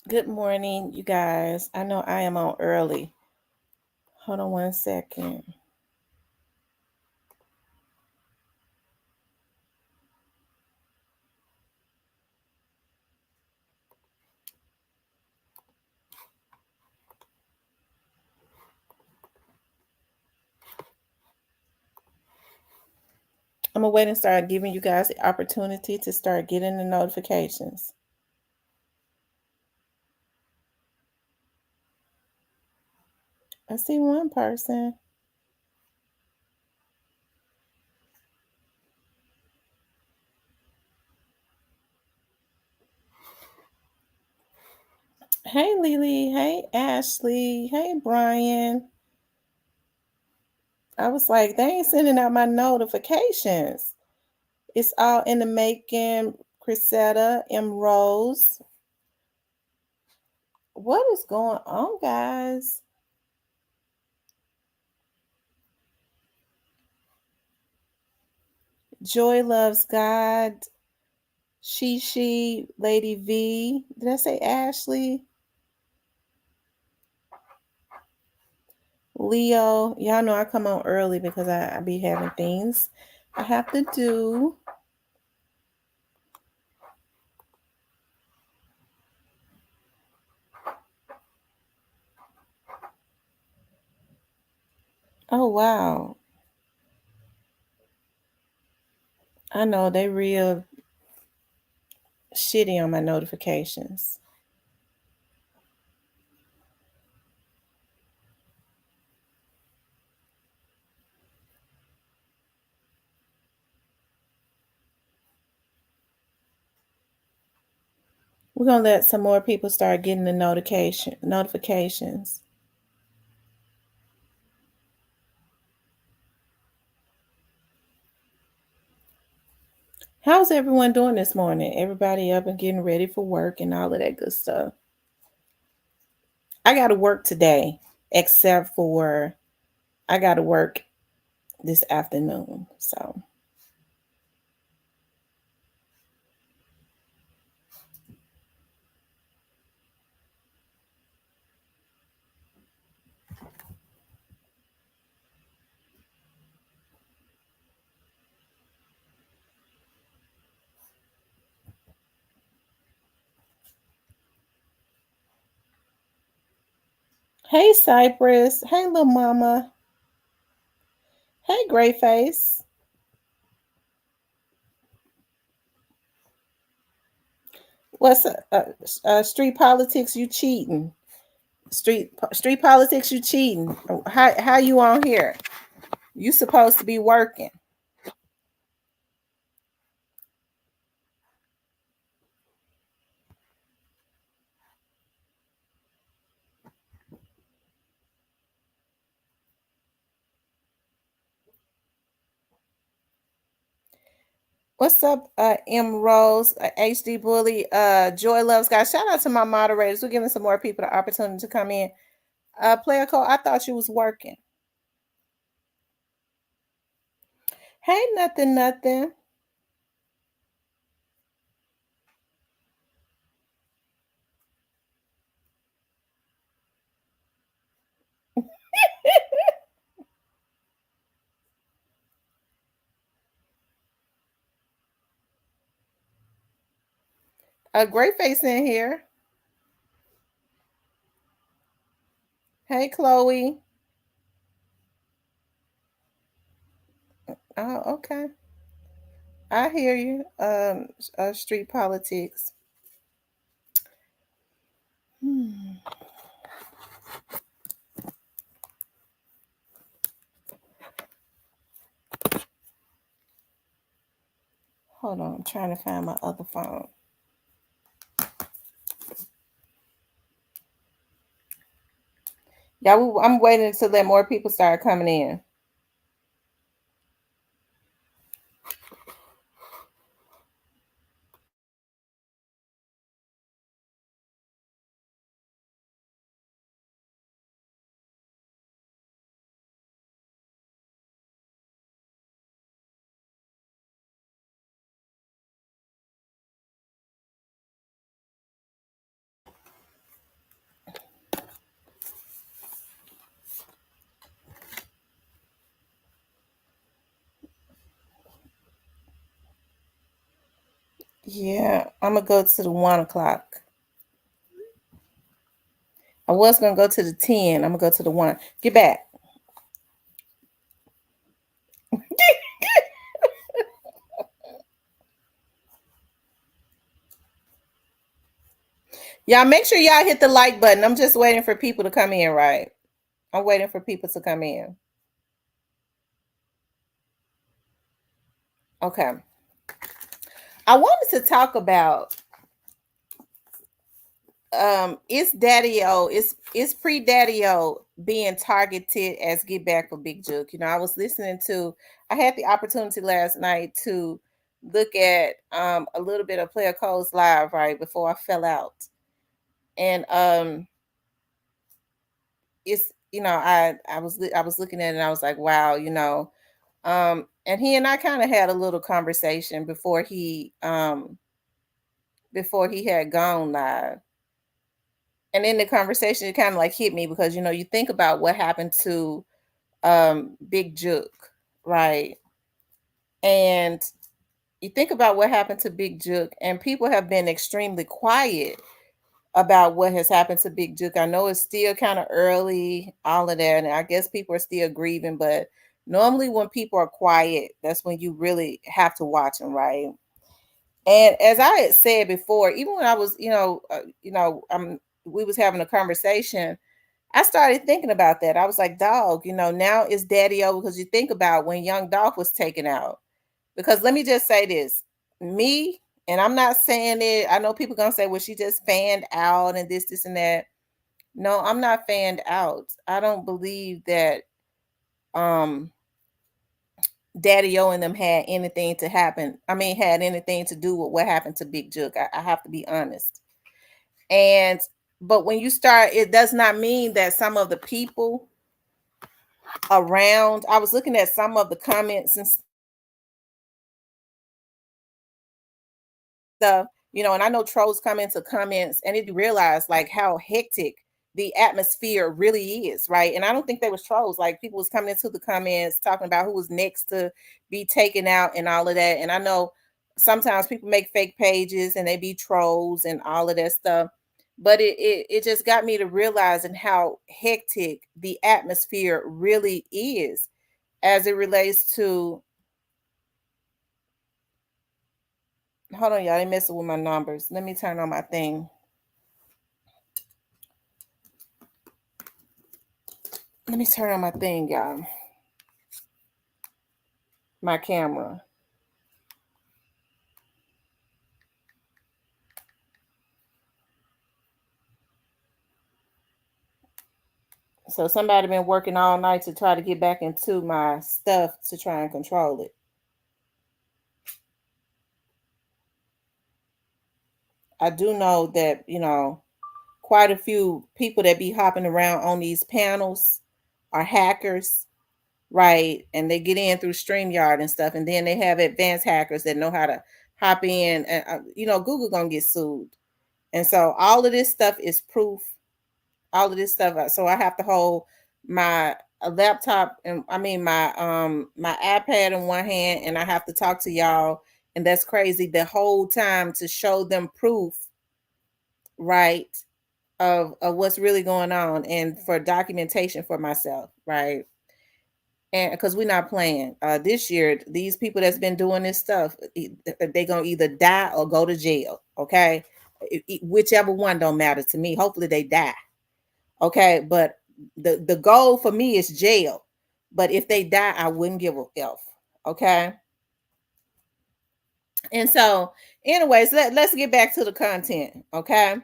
Good morning, you guys. I know I am on early. Hold on one second. I'm gonna wait and start giving you guys the opportunity to start getting the notifications. I see one person. Hey Lily, hey Ashley, hey Brian. I was like, they ain't sending out my notifications. It's all in the making. Chrisetta, M. Rose. What is going on, guys? Joy loves God. She, Lady V. Did I say Ashley? Leo. Y'all know I come on early because I be having things I have to do. Oh, wow. I know they real shitty on my notifications. We're gonna let some more people start getting the notifications. How's everyone doing this morning? Everybody up and getting ready for work and all of that good stuff. I gotta work today, except for I gotta work this afternoon. So hey Cypress. Hey little mama. Hey gray face. What's street politics? You cheating? Street politics? You cheating? How you on here? You supposed to be working. What's up, M Rose, HD Bully, Joy Loves God? Shout out to my moderators. We're giving some more people the opportunity to come in. Player Code, I thought you was working. Hey, nothing. A great face in here. Hey, Chloe. Oh, okay. I hear you. Street politics. Hmm. Hold on, I'm trying to find my other phone. Yeah, I'm waiting to let more people start coming in. Yeah, I'm gonna go to the 1 o'clock. I was gonna go to the 10. I'm gonna go to the 1. Get back. Y'all make sure y'all hit the like button. I'm just waiting for people to come in, right? I'm waiting for people to come in. Okay. I wanted to talk about is Daddyo, is pre-Daddyo being targeted as get back for Big Juke. I was listening to, I had the opportunity last night to look at a little bit of Player Codes Live right before I fell out. And it's I was looking at it and I was like, wow, and he and I kind of had a little conversation before he had gone live. And in the conversation, it kind of like hit me because you think about what happened to Big Juke, right? And you think about what happened to Big Juke, and people have been extremely quiet about what has happened to Big Juke. I know it's still kind of early, all of that, and I guess people are still grieving, but normally when people are quiet, that's when you really have to watch them, right? And as I had said before, even when I was, we was having a conversation, I started thinking about that. I was like, dog, now it's Daddyo because you think about when Young Dolph was taken out. Because let me just say this, me, and I'm not saying it. I know people gonna say, well, she just fanned out and this, and that. No, I'm not fanned out. I don't believe that um Daddyo and them had anything to happen. I mean, had anything to do with what happened to Big Juke. I have to be honest. And but when you start, it does not mean that some of the people around, I was looking at some of the comments and stuff, and I know trolls come into comments and it realize like how hectic the atmosphere really is, right? And I don't think they was trolls. Like people was coming into the comments talking about who was next to be taken out and all of that. And I know sometimes people make fake pages and they be trolls and all of that stuff. But it just got me to realizing how hectic the atmosphere really is as it relates to, hold on, y'all, they messing with my numbers. Let me turn on my thing. Let me turn on my thing, y'all. My camera. So somebody been working all night to try to get back into my stuff to try and control it. I do know that, quite a few people that be hopping around on these panels are hackers, right? And they get in through StreamYard and stuff. And then they have advanced hackers that know how to hop in. And, Google gonna get sued. And so all of this stuff is proof, all of this stuff. So I have to hold my a laptop and I mean my iPad in one hand, and I have to talk to y'all, and that's crazy the whole time to show them proof, right, of what's really going on and for documentation for myself, right? And because we're not playing this year, these people that's been doing this stuff, they gonna either die or go to jail, okay? Whichever one don't matter to me. Hopefully they die. Okay, but the goal for me is jail. But if they die, I wouldn't give a f. Okay. And so, anyways, let's get back to the content. Okay.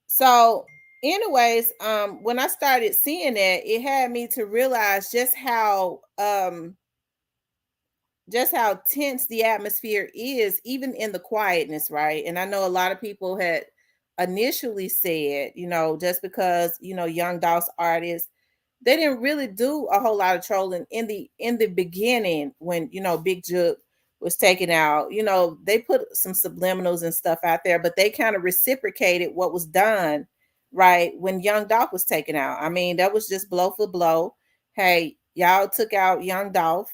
So, anyways, when I started seeing that, it had me to realize just how tense the atmosphere is, even in the quietness, right? And I know a lot of people had initially said, just because Young Dolph's artists, they didn't really do a whole lot of trolling in the beginning when Big Juke was taken out. They put some subliminals and stuff out there, but they kind of reciprocated what was done right when Young Dolph was taken out. I mean, that was just blow for blow. Hey, y'all took out Young Dolph.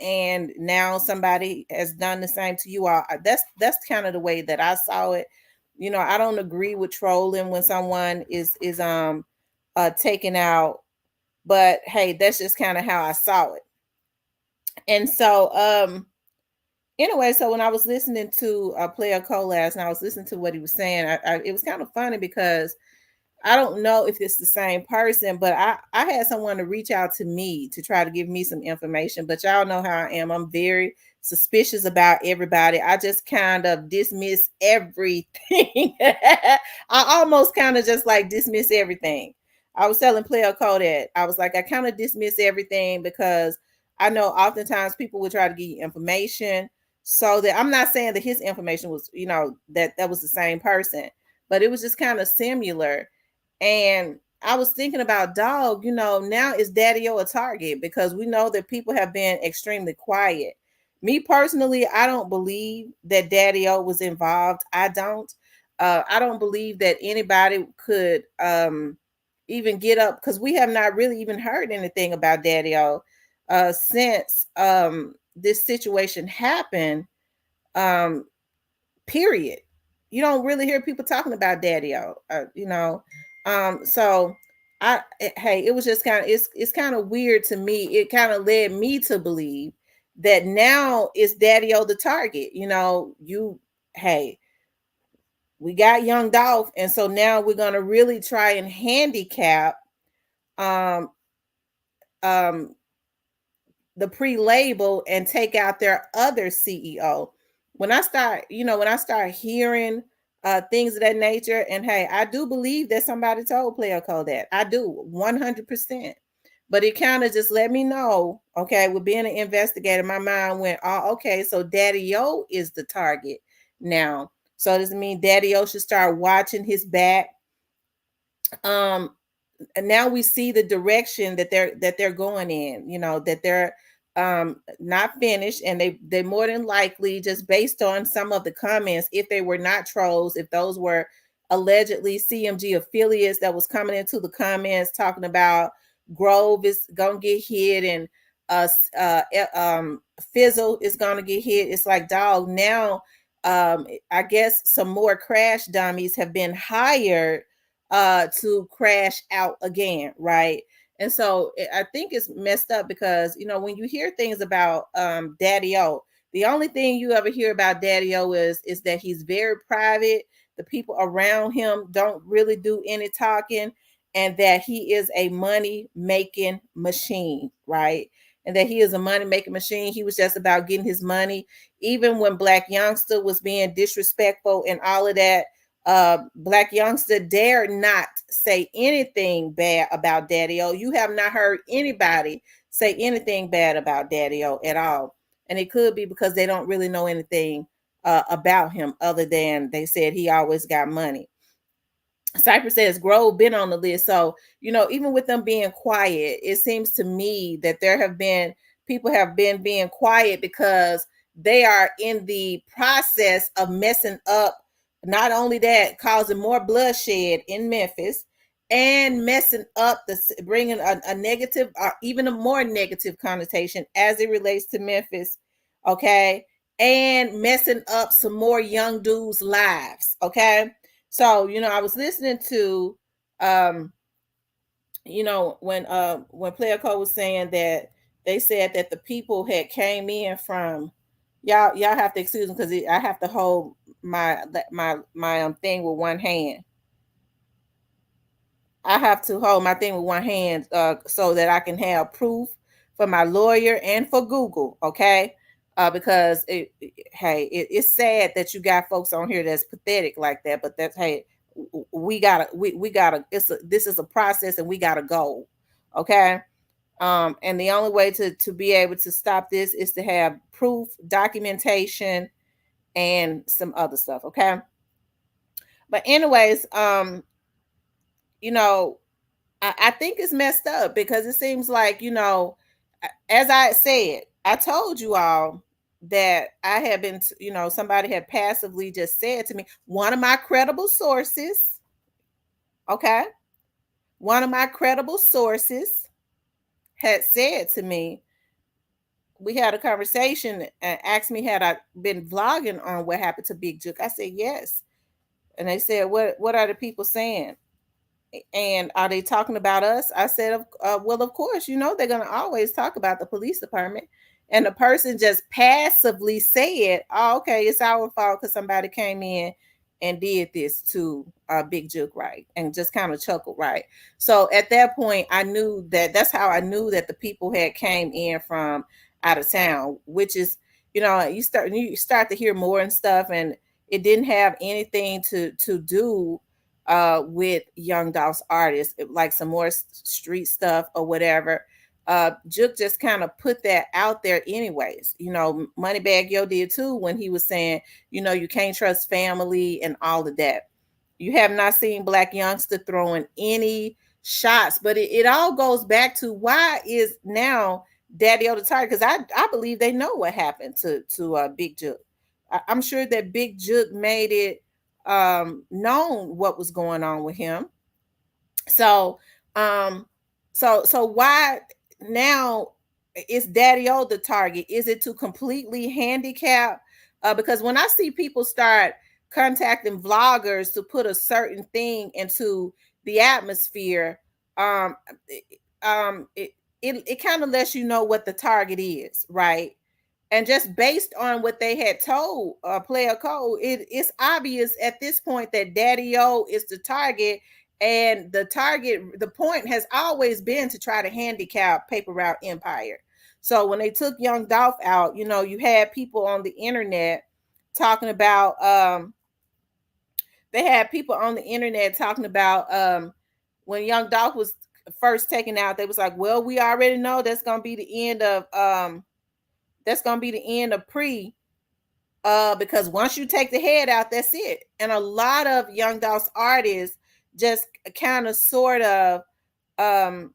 and now somebody has done the same to you all. That's kind of the way that I saw it. I don't agree with trolling when someone is taken out, but hey, that's just kind of how I saw it. And so anyway, so when I was listening to Player Cole last and I was listening to what he was saying, it was kind of funny because I don't know if it's the same person, but I had someone to reach out to me to try to give me some information. But y'all know how I am. I'm very suspicious about everybody. I just kind of dismiss everything. I almost kind of just like dismiss everything. I was telling Player Cole that I was like, I kind of dismiss everything because I know oftentimes people would try to give you information. So that I'm not saying that his information was, that was the same person, but it was just kind of similar. And I was thinking about dog, now is Daddyo a target? Because we know that people have been extremely quiet. Me personally, I don't believe that Daddyo was involved. I don't. I don't believe that anybody could even get up because we have not really even heard anything about Daddyo since this situation happened. Um, period. You don't really hear people talking about Daddyo, so hey, it was just kind of it's kind of weird to me. It kind of led me to believe that now is Daddyo the target. Hey, we got young Dolph, and so now we're gonna really try and handicap um um the pre-label and take out their other CEO. When I start hearing things of that nature, and hey, I do believe that somebody told Player Code that. I do 100%. But it kind of just let me know, okay, with being an investigator, my mind went, oh, okay, so Daddyo is the target now. So does it mean Daddyo should start watching his back? And now we see the direction that they're going in, that they're not finished, and they more than likely, just based on some of the comments, if they were not trolls, if those were allegedly CMG affiliates that was coming into the comments talking about Grove is gonna get hit, and Fizzle is gonna get hit. It's like, dog, now I guess some more crash dummies have been hired to crash out again, right? And so I think it's messed up because when you hear things about Daddyo, the only thing you ever hear about Daddyo is that he's very private. The people around him don't really do any talking, and that he is a money making machine, right? And that he is a money making machine. He was just about getting his money. Even when Black Youngster was being disrespectful and all of that, Black Youngster dared not say anything bad about Daddyo. You have not heard anybody say anything bad about Daddyo at all. And it could be because they don't really know anything about him, other than they said he always got money. Cypress says Grove been on the list. So, even with them being quiet, it seems to me that there have been people have been being quiet because they are in the process of messing up. Not only that, causing more bloodshed in Memphis, and messing up bringing a negative, or even a more negative connotation as it relates to Memphis. Okay. And messing up some more young dudes' lives. Okay. So, I was listening to when Player Code was saying that they said that the people had came in from y'all have to excuse me because I have to hold my thing with one hand. I have to hold my thing with one hand so that I can have proof for my lawyer and for Google, okay? Because it's sad that you got folks on here that's pathetic like that, but that's hey, we gotta this is a process and we gotta go, okay? And the only way to be able to stop this is to have proof, documentation, and some other stuff, okay? But anyways, you know, I think it's messed up because it seems like, as I said, I told you all that I had been, somebody had passively just said to me, one of my credible sources, okay, one of my credible sources had said to me we had a conversation and asked me had I been vlogging on what happened to Big Juke. I said yes, and they said, what are the people saying? And are they talking about us? I said, well, of course, they're going to always talk about the police department. And the person just passively said, oh, okay, it's our fault because somebody came in and did this to Big Juke, right? And just kind of chuckled, right? So at that point, I knew that's how I knew that the people had came in from out of town, which is, you start to hear more and stuff, and it didn't have anything to do with Young Dolph's artists, like some more street stuff or whatever. Juke just kind of put that out there anyways. Moneybagg Yo did too when he was saying, you can't trust family and all of that. You have not seen Black Youngster throwing any shots, but it all goes back to why is now Daddyo the target? Because I believe they know what happened to Big Juke. I'm sure that Big Juke made it known what was going on with him. So so why now is Daddyo the target? Is it to completely handicap? Because when I see people start contacting vloggers to put a certain thing into the atmosphere, it kind of lets you know what the target is, right? And just based on what they had told Player Code, it's obvious at this point that Daddyo is the target, and the point has always been to try to handicap Paper Route Empire. So when they took Young Dolph out, you had people on the internet talking about when Young Dolph was first taken out, they was like, well, we already know that's gonna be the end of pre, because once you take the head out, that's it. And a lot of Young Dolph's artists just kind of sort of a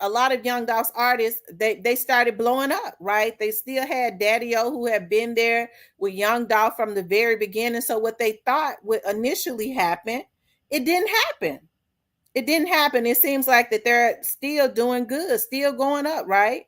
lot of Young Dolph's artists, they started blowing up, right? They still had Daddyo, who had been there with Young Dolph from the very beginning. So what they thought would initially happen, it didn't happen. It seems like that they're still doing good, still going up, right?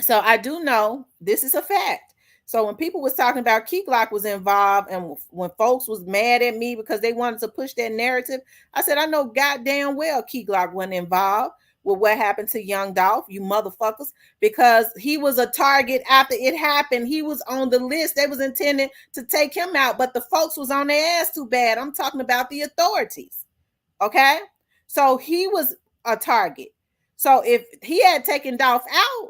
So I do know this is a fact. So when people was talking about Key Glock was involved, and when folks was mad at me because they wanted to push that narrative, I said, I know goddamn well Key Glock wasn't involved with what happened to Young Dolph, you motherfuckers, because he was a target after it happened. He was on the list. They was intending to take him out, but the folks was on their ass too bad. I'm talking about the authorities. Okay? So he was a target. So if he had taken Dolph out,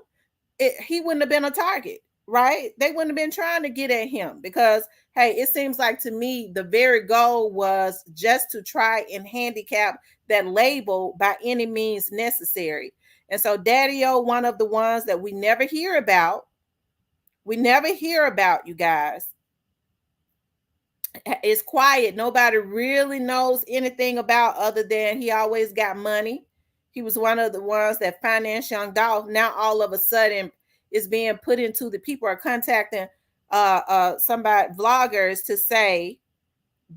he wouldn't have been a target, right? They wouldn't have been trying to get at him, because hey, it seems like to me the very goal was just to try and handicap that label by any means necessary. And so Daddyo, one of the ones that we never hear about, you guys, is quiet. Nobody really knows anything about, other than he always got money. He was one of the ones that financed Young Dolph. Now all of a sudden it's being put into the people are contacting somebody, vloggers, to say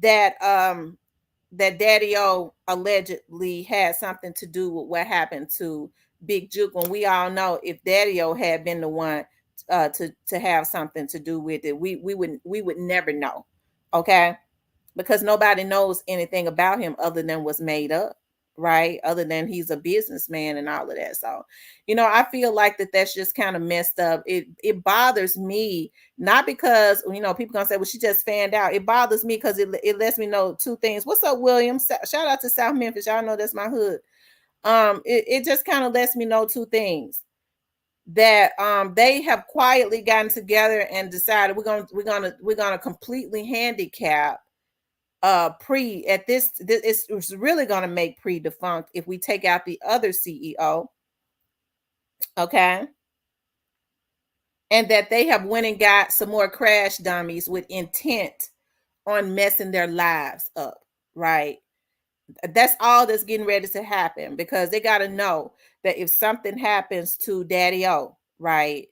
that that Daddyo allegedly had something to do with what happened to Big Juke, when we all know if Daddyo had been the one to have something to do with it, we would never know. Okay? Because nobody knows anything about him other than what's made up, right? Other than he's a businessman and all of that. So, I feel like that's just kind of messed up. It bothers me, not because people gonna say, well, she just fanned out. It bothers me because it lets me know two things. What's up, William? Shout out to South Memphis. Y'all know that's my hood. It just kind of lets me know two things. That they have quietly gotten together and decided we're gonna completely handicap pre at this it's really going to make pre defunct if we take out the other CEO. Okay? And that they have went and got some more crash dummies with intent on messing their lives up, right? That's all that's getting ready to happen, because they got to know that if something happens to Daddyo, right,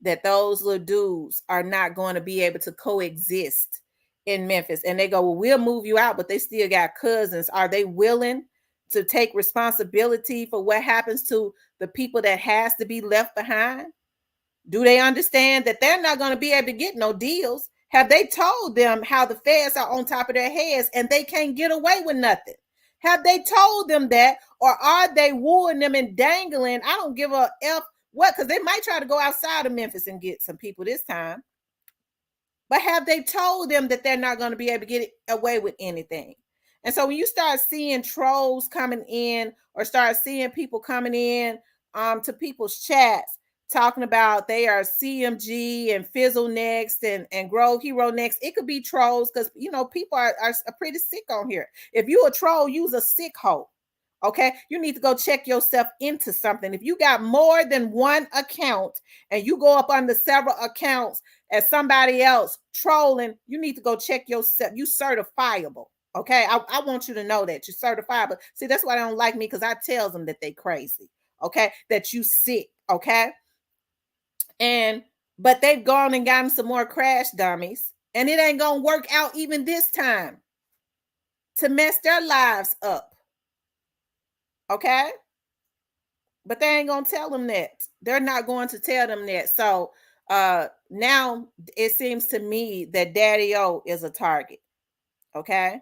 that those little dudes are not going to be able to coexist in Memphis. And they go, well, we'll move you out, but they still got cousins. Are they willing to take responsibility for what happens to the people that has to be left behind? Do they understand that they're not going to be able to get no deals? Have they told them how the feds are on top of their heads and they can't get away with nothing? Have they told them that, or are they wooing them and dangling? I don't give a F what, because they might try to go outside of Memphis and get some people this time. But have they told them that they're not going to be able to get away with anything? And so when you start seeing trolls coming in, or start seeing people coming in to people's chats talking about they are CMG and Fizzle next and Grove Hero next, it could be trolls, because people are pretty sick on here. If you a troll, use a sick hoe. Okay, you need to go check yourself into something. If you got more than one account and you go up under several accounts as somebody else trolling, you need to go check yourself. You certifiable. Okay, I want you to know that you're certifiable. See, that's why they don't like me, because I tell them that they crazy. Okay, that you sick. Okay, but they've gone and gotten some more crash dummies, and it ain't gonna work out even this time to mess their lives up. Okay, but they ain't gonna tell them that. They're not going to tell them that. So now it seems to me that Daddyo is a target. Okay,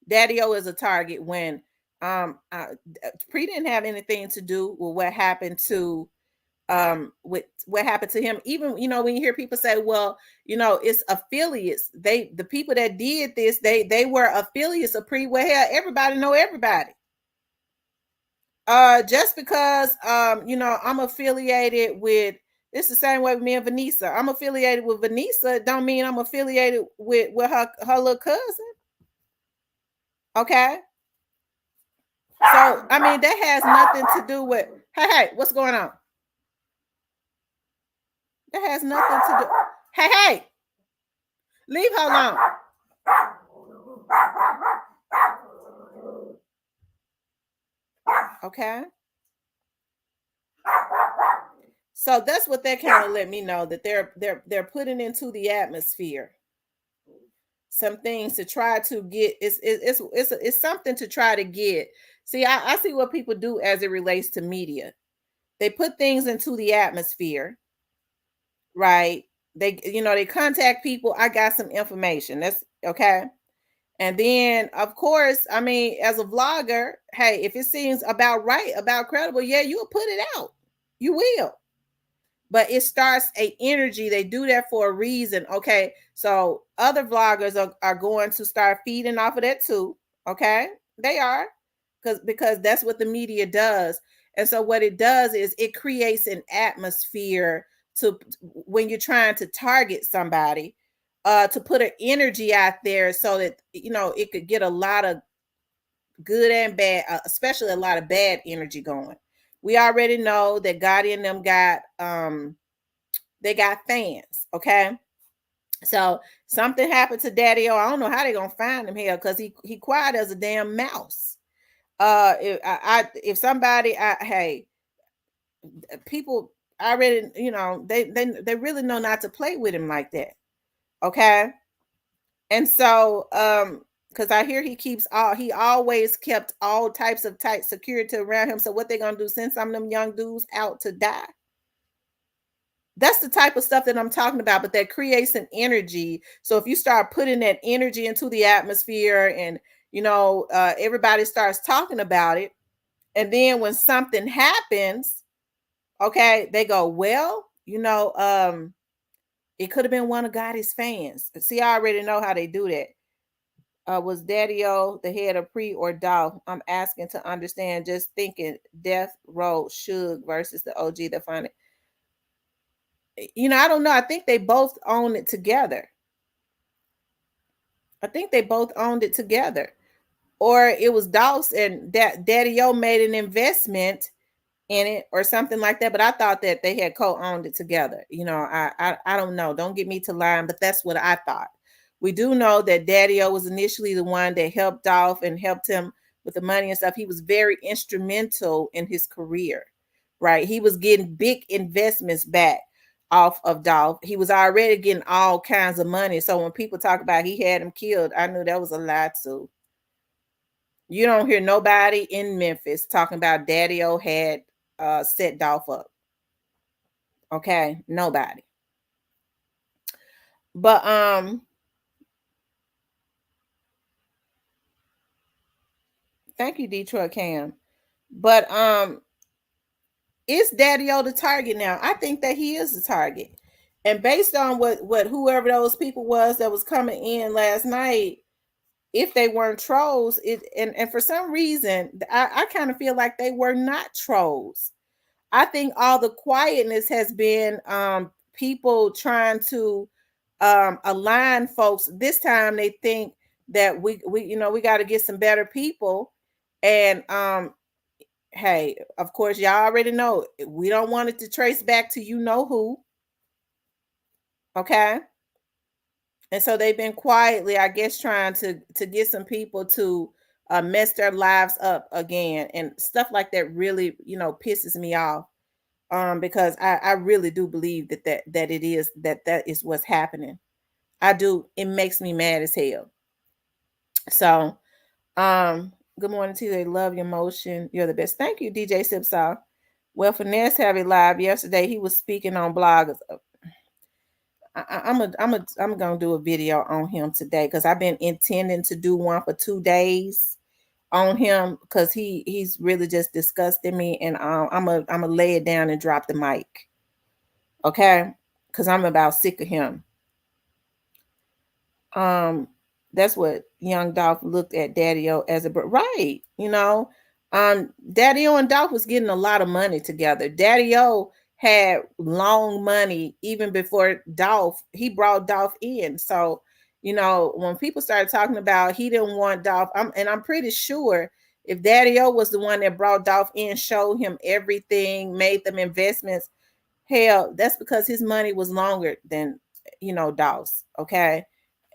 Daddyo is a target when Pre didn't have anything to do with what happened to him. Even when you hear people say, well, it's affiliates, the people that did this, they were affiliates of Pre. Well, hell, everybody know everybody. Just because I'm affiliated with, it's the same way with me and Vanessa. I'm affiliated with Vanessa, don't mean I'm affiliated with her little cousin. Okay, so I mean that has nothing to do with, hey, what's going on? That has nothing to do. Hey, leave her alone. Okay, so that's what they kind of let me know, that they're putting into the atmosphere some things to try to get. It's something to try to get. See, I see what people do as it relates to media. They put things into the atmosphere, right? They contact people. I got some information. That's okay. And then, of course, I mean, as a vlogger, hey, if it seems about right, about credible, yeah, you'll put it out. You will. But it starts a energy. They do that for a reason. Okay, so other vloggers are going to start feeding off of that too. Okay, they are, because that's what the media does. And so what it does is it creates an atmosphere to, when you're trying to target somebody, to put an energy out there so that it could get a lot of good and bad, especially a lot of bad energy going. We already know that Gotti and them got they got fans. Okay, so something happened to Daddyo. I don't know how they're gonna find him here, because he quiet as a damn mouse. If somebody, hey, people already, they really know not to play with him like that. Okay, and so because I hear he always kept all types of tight security around him. So what they gonna do? Send some of them young dudes out to die? That's the type of stuff that I'm talking about. But that creates an energy. So if you start putting that energy into the atmosphere, and everybody starts talking about it, and then when something happens, okay, they go, well, it could have been one of Gotti's fans. See, I already know how they do that. Was Daddyo the head of Pre or Dolph? I'm asking to understand. Just thinking Death Row Suge versus the OG that find it. I don't know. I think they both own it together. I think they both owned it together. Or it was Dolph's and Daddyo made an investment in it or something like that. But I thought that they had co-owned it together. I don't know. Don't get me to lying, but that's what I thought. We do know that Daddyo was initially the one that helped Dolph and helped him with the money and stuff. He was very instrumental in his career, right? He was getting big investments back off of Dolph. He was already getting all kinds of money. So when people talk about he had him killed, I knew that was a lie too. You don't hear nobody in Memphis talking about Daddyo had set Dolph up. Okay, nobody. But thank you, Detroit Cam. But is Daddyo the target now? I think that he is the target. And based on what whoever those people was that was coming in last night, if they weren't trolls, and for some reason, I kind of feel like they were not trolls. I think all the quietness has been people trying to align folks. This time they think that we got to get some better people. And hey, of course, y'all already know we don't want it to trace back to you know who. Okay. And so they've been quietly, I guess, trying to get some people to mess their lives up again, and stuff like that really, pisses me off. Because I really do believe that it is that is what's happening. I do. It makes me mad as hell. So, good morning to you. They love your motion. You're the best. Thank you, DJ Sipsaw. Well, Finesse have it live yesterday. He was speaking on bloggers. I'm gonna do a video on him today because I've been intending to do one for 2 days on him because he's really just disgusting me, and I'm a lay it down and drop the mic, okay? Because I'm about sick of him. That's what young Dolph looked at Daddyo as a right, Daddyo and Dolph was getting a lot of money together. Daddyo had long money even before Dolph. He brought Dolph in. So, when people started talking about he didn't want Dolph, I'm pretty sure if Daddyo was the one that brought Dolph in, showed him everything, made them investments, hell, that's because his money was longer than Dolph's. Okay.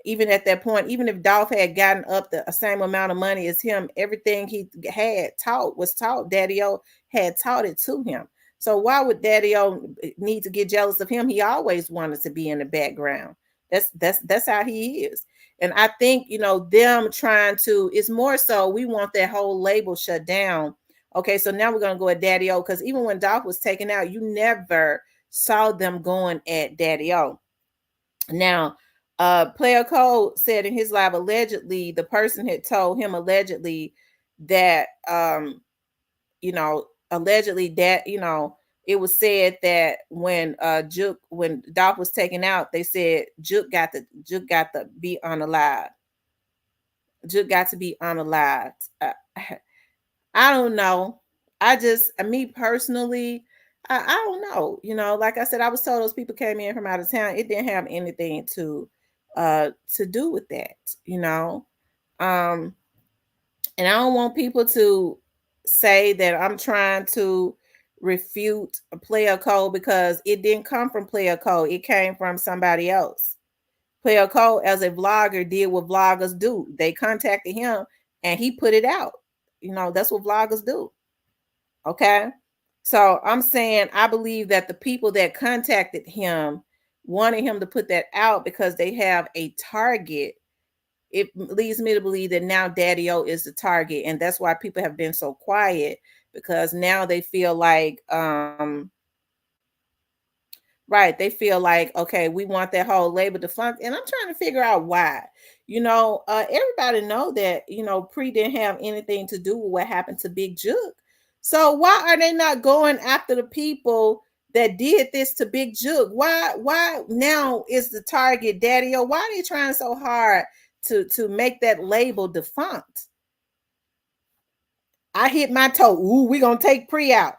Even at that point, even if Dolph had gotten up the same amount of money as him, everything he was taught. Daddyo had taught it to him. So why would Daddyo need to get jealous of him? He always wanted to be in the background. That's how he is. And I think them trying to, it's more so we want that whole label shut down. Okay, so now we're gonna go at Daddyo, because even when Dolph was taken out, you never saw them going at Daddyo. Now, Player Code said in his live, allegedly, the person had told him allegedly that, allegedly that, it was said that when when Dolph was taken out, they said Juke got to be unalive. Juke got to be unalived. I don't know. Me personally, I don't know. Like I said, I was told those people came in from out of town. It didn't have anything to do with that. And I don't want people to say that I'm trying to refute a Player Code, because it didn't come from Player Code. It came from somebody else. Player Code, as a vlogger, did what vloggers do. They contacted him and he put it out. That's what vloggers do. Okay. So I'm saying I believe that the people that contacted him wanted him to put that out because they have a target. It leads me to believe that now Daddyo is the target, and that's why people have been so quiet, because now they feel like right, they feel like, okay, we want that whole label defunct, and I'm trying to figure out why. Everybody know that Pre didn't have anything to do with what happened to Big Juke. So why are they not going after the people that did this to Big Juke? Why now is the target Daddyo? Why are they trying so hard to make that label defunct? I hit my toe. Ooh, we gonna take Pre out.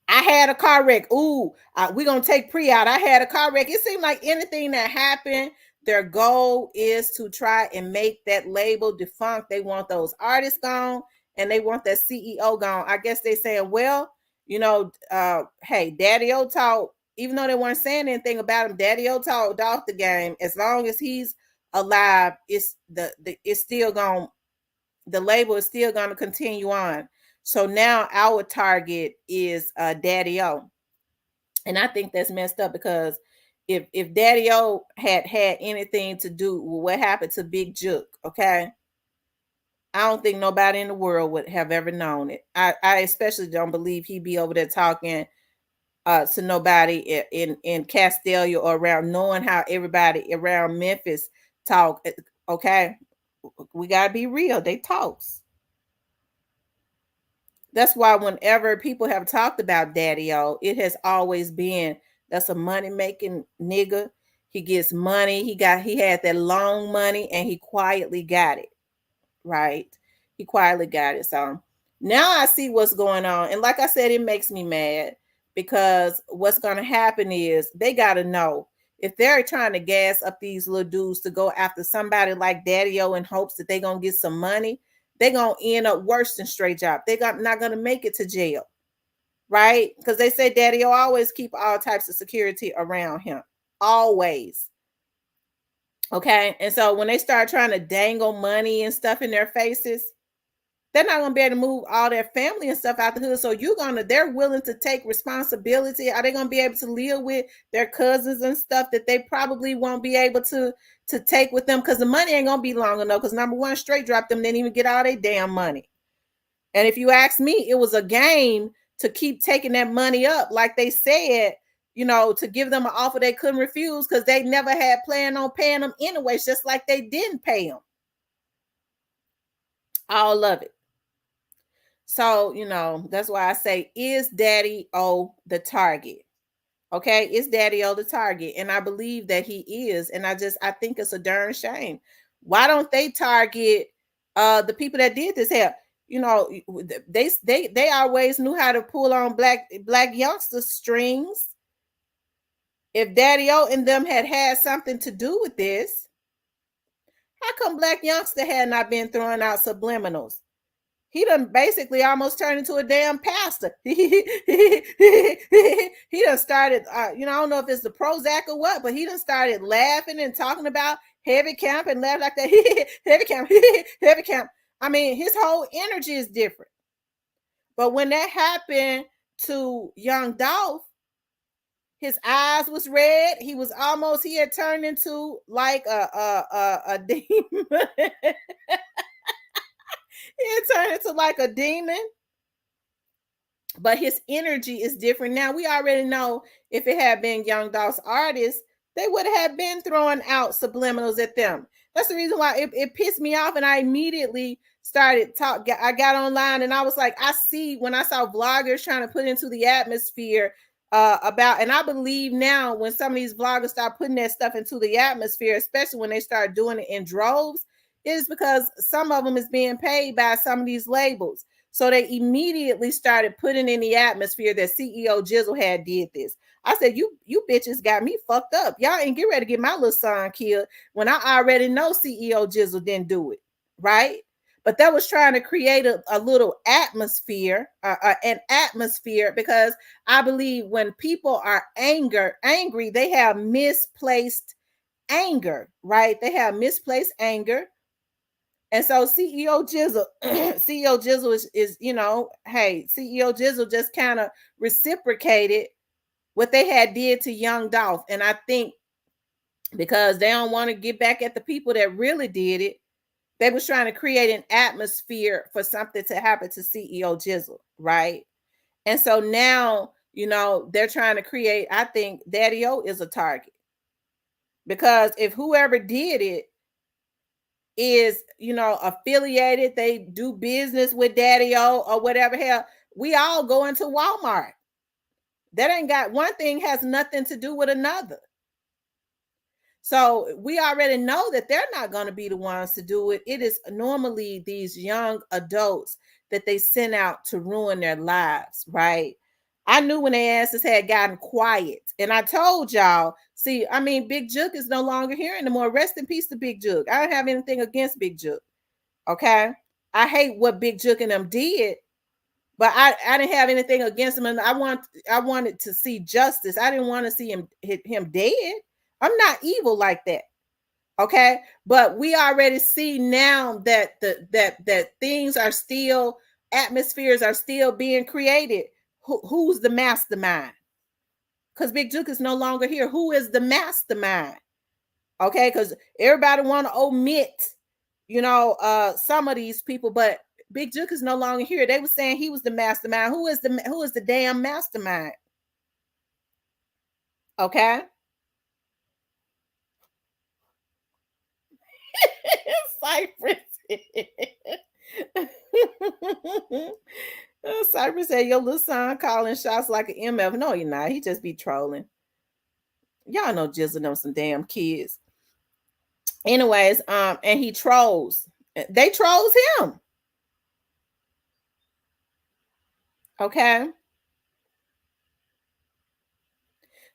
I had a car wreck. Ooh, we're going to take Pre out. I had a car wreck. It seemed like anything that happened, their goal is to try and make that label defunct. They want those artists gone, and they want that CEO gone. I guess they saying, well, hey, Daddyo taught, even though they weren't saying anything about him, Daddyo taught off the game. As long as he's alive, it's still going, the label is still going to continue on. So now our target is Daddyo. And I think that's messed up, because if Daddyo had anything to do with what happened to Big Juke, okay, I don't think nobody in the world would have ever known it. I especially don't believe he'd be over there talking to nobody in Castelia or around, knowing how everybody around Memphis talk. Okay, we gotta be real. They talks. That's why whenever people have talked about Daddyo, it has always been that's a money making nigga. He gets money. He had that long money and he quietly got it. Right? He quietly got it. So now I see what's going on. And like I said, it makes me mad because what's going to happen is they got to know if they're trying to gas up these little dudes to go after somebody like Daddyo in hopes that they're going to get some money, they're going to end up worse than straight job. They're not going to make it to jail. Right? Because they say Daddyo always keep all types of security around him. Always. Okay. And so when they start trying to dangle money and stuff in their faces, they're not gonna be able to move all their family and stuff out the hood. So they're willing to take responsibility. Are they gonna be able to live with their cousins and stuff that they probably won't be able to take with them? Because the money ain't gonna be long enough. Because number one, straight drop them, didn't even get all their damn money. And if you ask me, it was a game to keep taking that money up, like they said, to give them an offer they couldn't refuse because they never had planned on paying them anyways, just like they didn't pay them. All of it. So, that's why I say, is Daddyo the target? Okay, is Daddyo the target? And I believe that he is. And I think it's a darn shame. Why don't they target the people that did this here? They always knew how to pull on black youngsters strings. If Daddyo and them had something to do with this, how come black youngster had not been throwing out subliminals? He done basically almost turned into a damn pastor. He done started, I don't know if it's the Prozac or what, but he done started laughing and talking about heavy camp and laugh like that. Heavy camp, heavy camp. I mean, his whole energy is different. But when that happened to young Dolph, his eyes was red. He had turned into like a demon. He had turned into like a demon. But his energy is different now. We already know if it had been Young Dolph's artists, they would have been throwing out subliminals at them. That's the reason why it pissed me off. And I immediately started I got online and I was like, I see when I saw vloggers trying to put into the atmosphere about, and I believe now when some of these vloggers start putting that stuff into the atmosphere, especially when they start doing it in droves, it is because some of them is being paid by some of these labels. So they immediately started putting in the atmosphere that CEO Jizzle had did this. I said, you bitches got me fucked up. Y'all ain't get ready to get my little son killed when I already know CEO Jizzle didn't do it, right? But that was trying to create a little atmosphere, an atmosphere, because I believe when people are angry, they have misplaced anger, right? They have misplaced anger. And so CEO Jizzle, CEO Jizzle is hey, CEO Jizzle just kind of reciprocated what they had did to Young Dolph. And I think because they don't want to get back at the people that really did it, they was trying to create an atmosphere for something to happen to CEO Jizzle, right? And so now, they're trying to create, I think Daddyo is a target. Because if whoever did it is affiliated, they do business with Daddyo or whatever, hell, we all go into Walmart. That ain't got one thing, has nothing to do with another. So we already know that they're not going to be the ones to do it. It is normally these young adults that they send out to ruin their lives, right? I knew when their asses had gotten quiet. And I told y'all, see, I mean, Big Jook is no longer here anymore. Rest in peace to Big Jook. I don't have anything against Big Jook. Okay. I hate what Big Jook and them did, but I didn't have anything against him. And I wanted to see justice. I didn't want to see him dead. I'm not evil like that. Okay. But we already see now that that things are still, atmospheres are still being created. Who's the mastermind? Because Big Jook is no longer here. Who is the mastermind? Okay, because everybody want to omit some of these people, but Big Juke is no longer here. They were saying he was the mastermind. Who is the damn mastermind? Okay. Cypress. Cypress said your little son calling shots like an MF. No, you're not. He just be trolling. Y'all know Jizzle knows some damn kids. Anyways, and he trolls. They trolls him. Okay.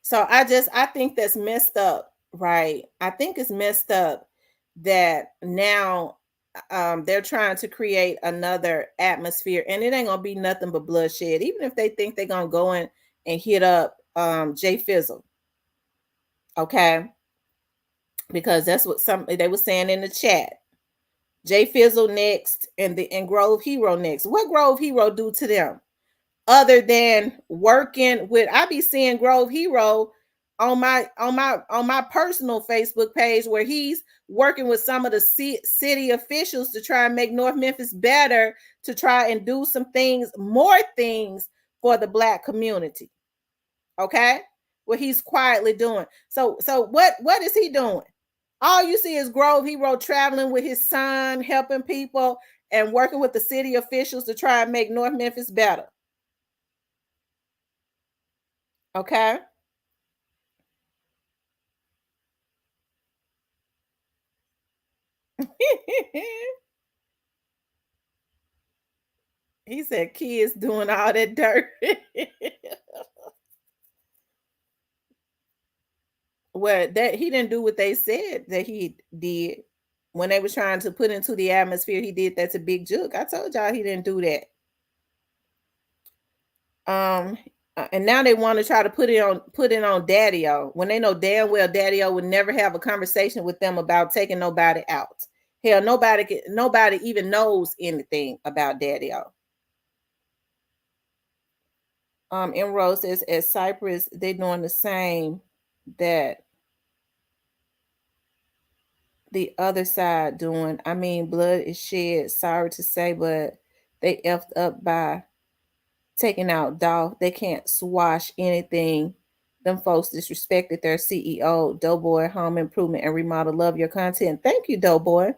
So I think that's messed up, right? I think it's messed up that now they're trying to create another atmosphere, and it ain't gonna be nothing but bloodshed. Even if they think they're gonna go in and hit up Jay Fizzle, okay? Because that's what some they were saying in the chat. Jay Fizzle next, and Grove Hero next. What Grove Hero do to them? Other than working with, I be seeing Grove Hero on my personal Facebook page where he's working with some of the city officials to try and make North Memphis better, to try and do some things, more things for the Black community. Okay, what he's quietly doing. So what is he doing? All you see is Grove Hero traveling with his son, helping people, and working with the city officials to try and make North Memphis better. Okay. He said kids doing all that dirt. Well, that he didn't do what they said that he did when they were trying to put into the atmosphere. He did that to Big Juke. I told y'all he didn't do that. And now they want to try to put it on Daddyo when they know damn well Daddyo would never have a conversation with them about taking nobody out. Hell, nobody even knows anything about Daddyo. Emerald says at Cypress they doing the same that the other side doing. I mean, blood is shed. Sorry to say, but they effed up by taking out Dolph. They can't swash anything. Them folks disrespected their CEO, Doughboy Home Improvement and Remodel. Love your content. Thank you, Doughboy.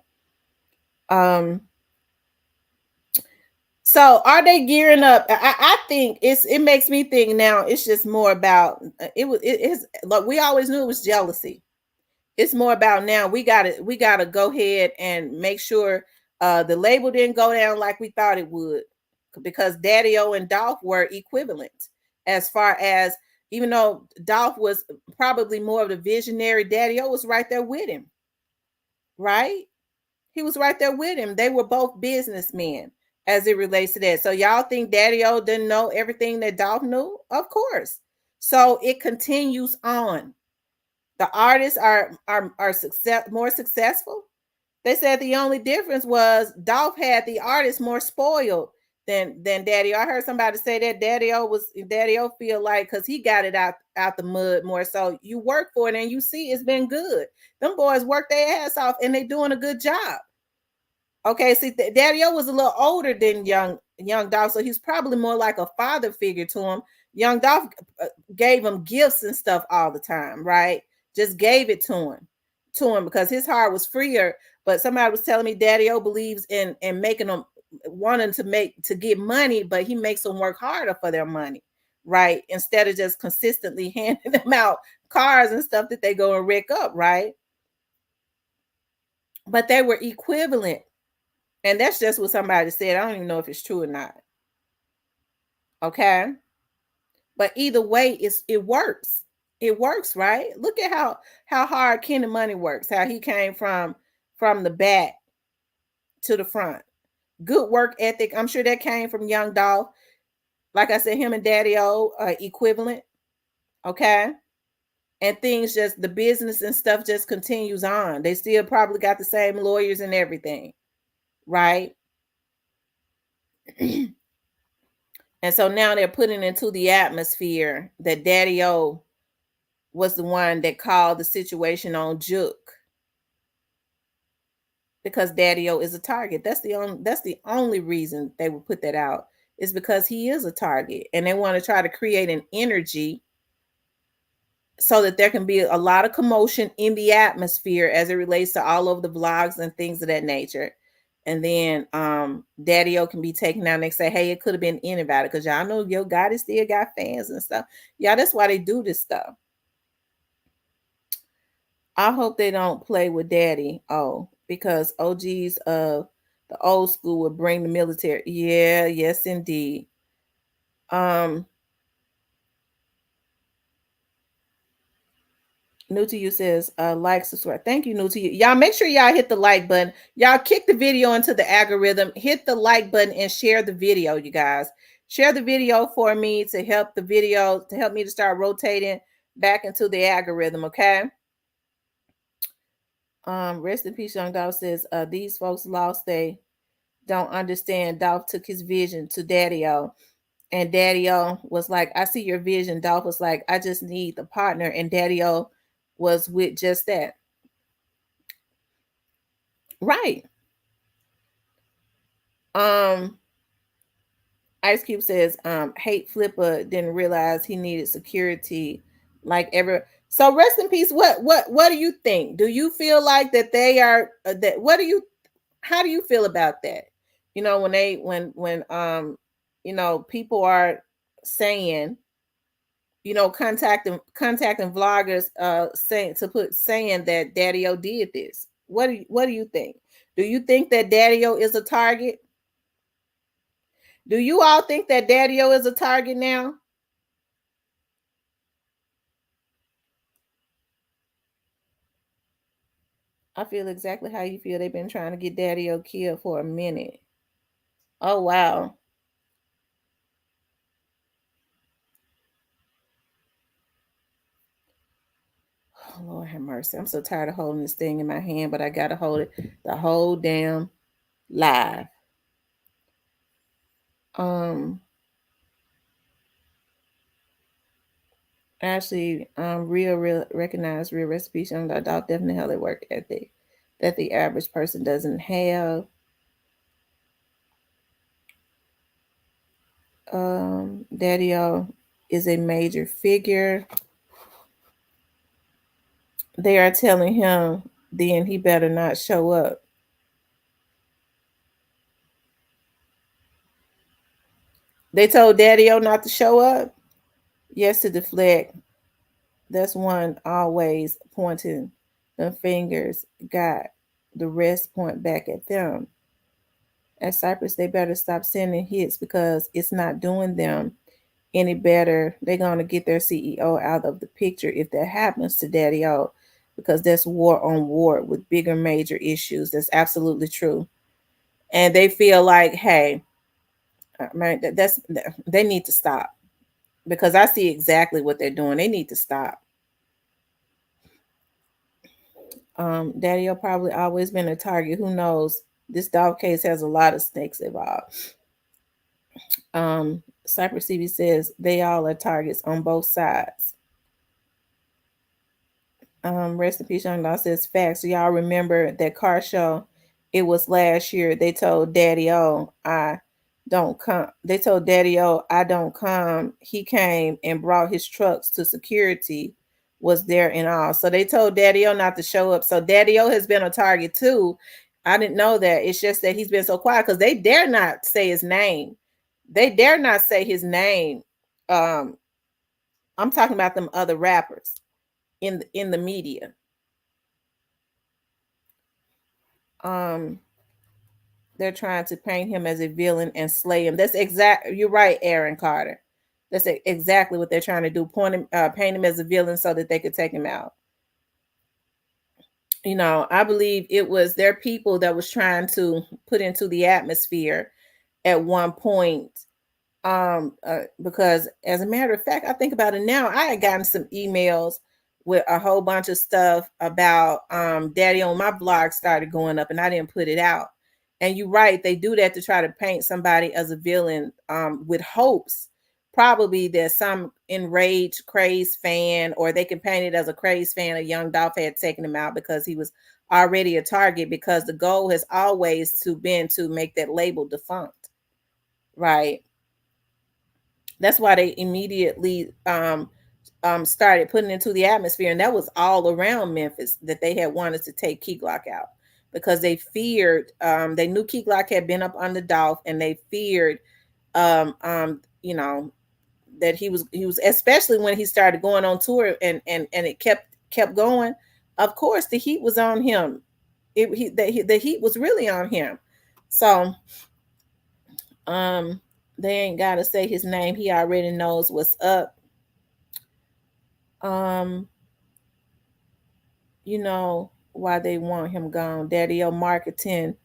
So are they gearing up? I think it makes me think now it's just more about it's like we always knew it was jealousy. It's more about now we gotta go ahead and make sure the label didn't go down like we thought it would, because Daddyo and Dolph were equivalent as far as, even though Dolph was probably more of the visionary, Daddyo was right there with him. Right? He was right there with him. They were both businessmen as it relates to that. So y'all think Daddyo didn't know everything that Dolph knew? Of course. So it continues on. The artists are more successful. They said the only difference was Dolph had the artist more spoiled than Daddyo. I heard somebody say that Daddyo feel like because he got it out the mud more. So you work for it and you see it's been good. Them boys work their ass off and they doing a good job. Okay, see, Daddyo was a little older than young Dolph, so he's probably more like a father figure to him. Young Dolph gave him gifts and stuff all the time, right? Just gave it to him because his heart was freer. But somebody was telling me Daddyo believes in making them wanting to get money, but he makes them work harder for their money, right? Instead of just consistently handing them out cars and stuff that they go and wreck up, right? But they were equivalent. And that's just what somebody said. I don't even know if it's true or not. Okay. But either way, it works. It works, right? Look at how hard Kenny Money works, how he came from the back to the front. Good work ethic. I'm sure that came from Young Dolph. Like I said, him and Daddyo are equivalent. Okay. And things just, the business and stuff just continues on. They still probably got the same lawyers and everything. Right? And so now they're putting into the atmosphere that Daddyo was the one that called the situation on Juke. because Daddyo is a target. That's the only reason they would put that out, is because he is a target, and they want to try to create an energy so that there can be a lot of commotion in the atmosphere as it relates to all of the vlogs and things of that nature. And then Daddyo can be taken down. They say, hey, it could have been anybody, because y'all know Yo Gotti still got fans and stuff. Yeah, that's why they do this stuff. I hope they don't play with Daddy. Oh, because OGs of the old school would bring the military. Yeah, yes, indeed. New to you says, like, subscribe. Thank you, new to you. Y'all make sure y'all hit the like button. Y'all kick the video into the algorithm. Hit the like button and share the video, you guys. Share the video for me to help the video, to help me to start rotating back into the algorithm, okay? Rest in peace, Young Dolph says, these folks lost, they don't understand. Dolph took his vision to Daddyo. And Daddyo was like, I see your vision. Dolph was like, I just need the partner. And Daddyo was with just that. Right. Ice Cube says, hate Flipper didn't realize he needed security like ever. So rest in peace. What do you think? Do you feel like that they are that how do you feel about that? You know, when you know, people are saying, you know, contacting vloggers saying that Daddyo did this. What do you think? Do you think that Daddyo is a target? Do you all think that Daddyo is a target now? I feel exactly how you feel. They've been trying to get Daddyo killed for a minute. Oh wow. Oh, Lord have mercy. I'm so tired of holding this thing in my hand, but I gotta hold it the whole damn live. Actually, real recognize real recipes. Young adult definitely have the work ethic that the average person doesn't have. Daddyo is a major figure. They are telling him then he better not show up. They told Daddyo not to show up. Yes, to deflect. That's one always pointing the fingers. Got the rest point back at them. At Cypress, they better stop sending hits because it's not doing them any better. They're gonna get their CEO out of the picture if that happens to Daddyo, because that's war on war with bigger major issues. That's absolutely true. And they feel like, hey, man, they need to stop, because I see exactly what they're doing. They need to stop. Daddyo probably always been a target. Who knows? This dog case has a lot of snakes involved. Cypress CB says they all are targets on both sides. Rest in peace, Young Dog says facts. So y'all remember that car show? It was last year. They told Daddyo, I don't come. They told Daddyo, I don't come. He came and brought his trucks to security, was there and all. So they told Daddyo not to show up. So Daddyo has been a target too. I didn't know that. It's just that he's been so quiet because they dare not say his name. They dare not say his name. I'm talking about them other rappers in the media. They're trying to paint him as a villain and slay him. That's exact. You're right, Aaron Carter. That's exactly what they're trying to do. Paint him as a villain so that they could take him out. You know, I believe it was their people that was trying to put into the atmosphere at one point. Because as a matter of fact, I think about it now, I had gotten some emails with a whole bunch of stuff about Daddy on my blog started going up and I didn't put it out. And you're right, they do that to try to paint somebody as a villain with hopes. Probably there's some enraged, crazed fan, or they can paint it as a crazed fan. A Young Dolph had taken him out because he was already a target because the goal has always to been to make that label defunct, right? That's why they immediately started putting into the atmosphere, and that was all around Memphis that they had wanted to take Key Glock out because they feared they knew Key Glock had been up on the Dolph, and they feared you know, that he was especially when he started going on tour and it kept going. Of course, the heat was on him. The heat was really on him. So um they ain't gotta say his name. He already knows what's up. Um, you know why they want him gone. Daddyo marketing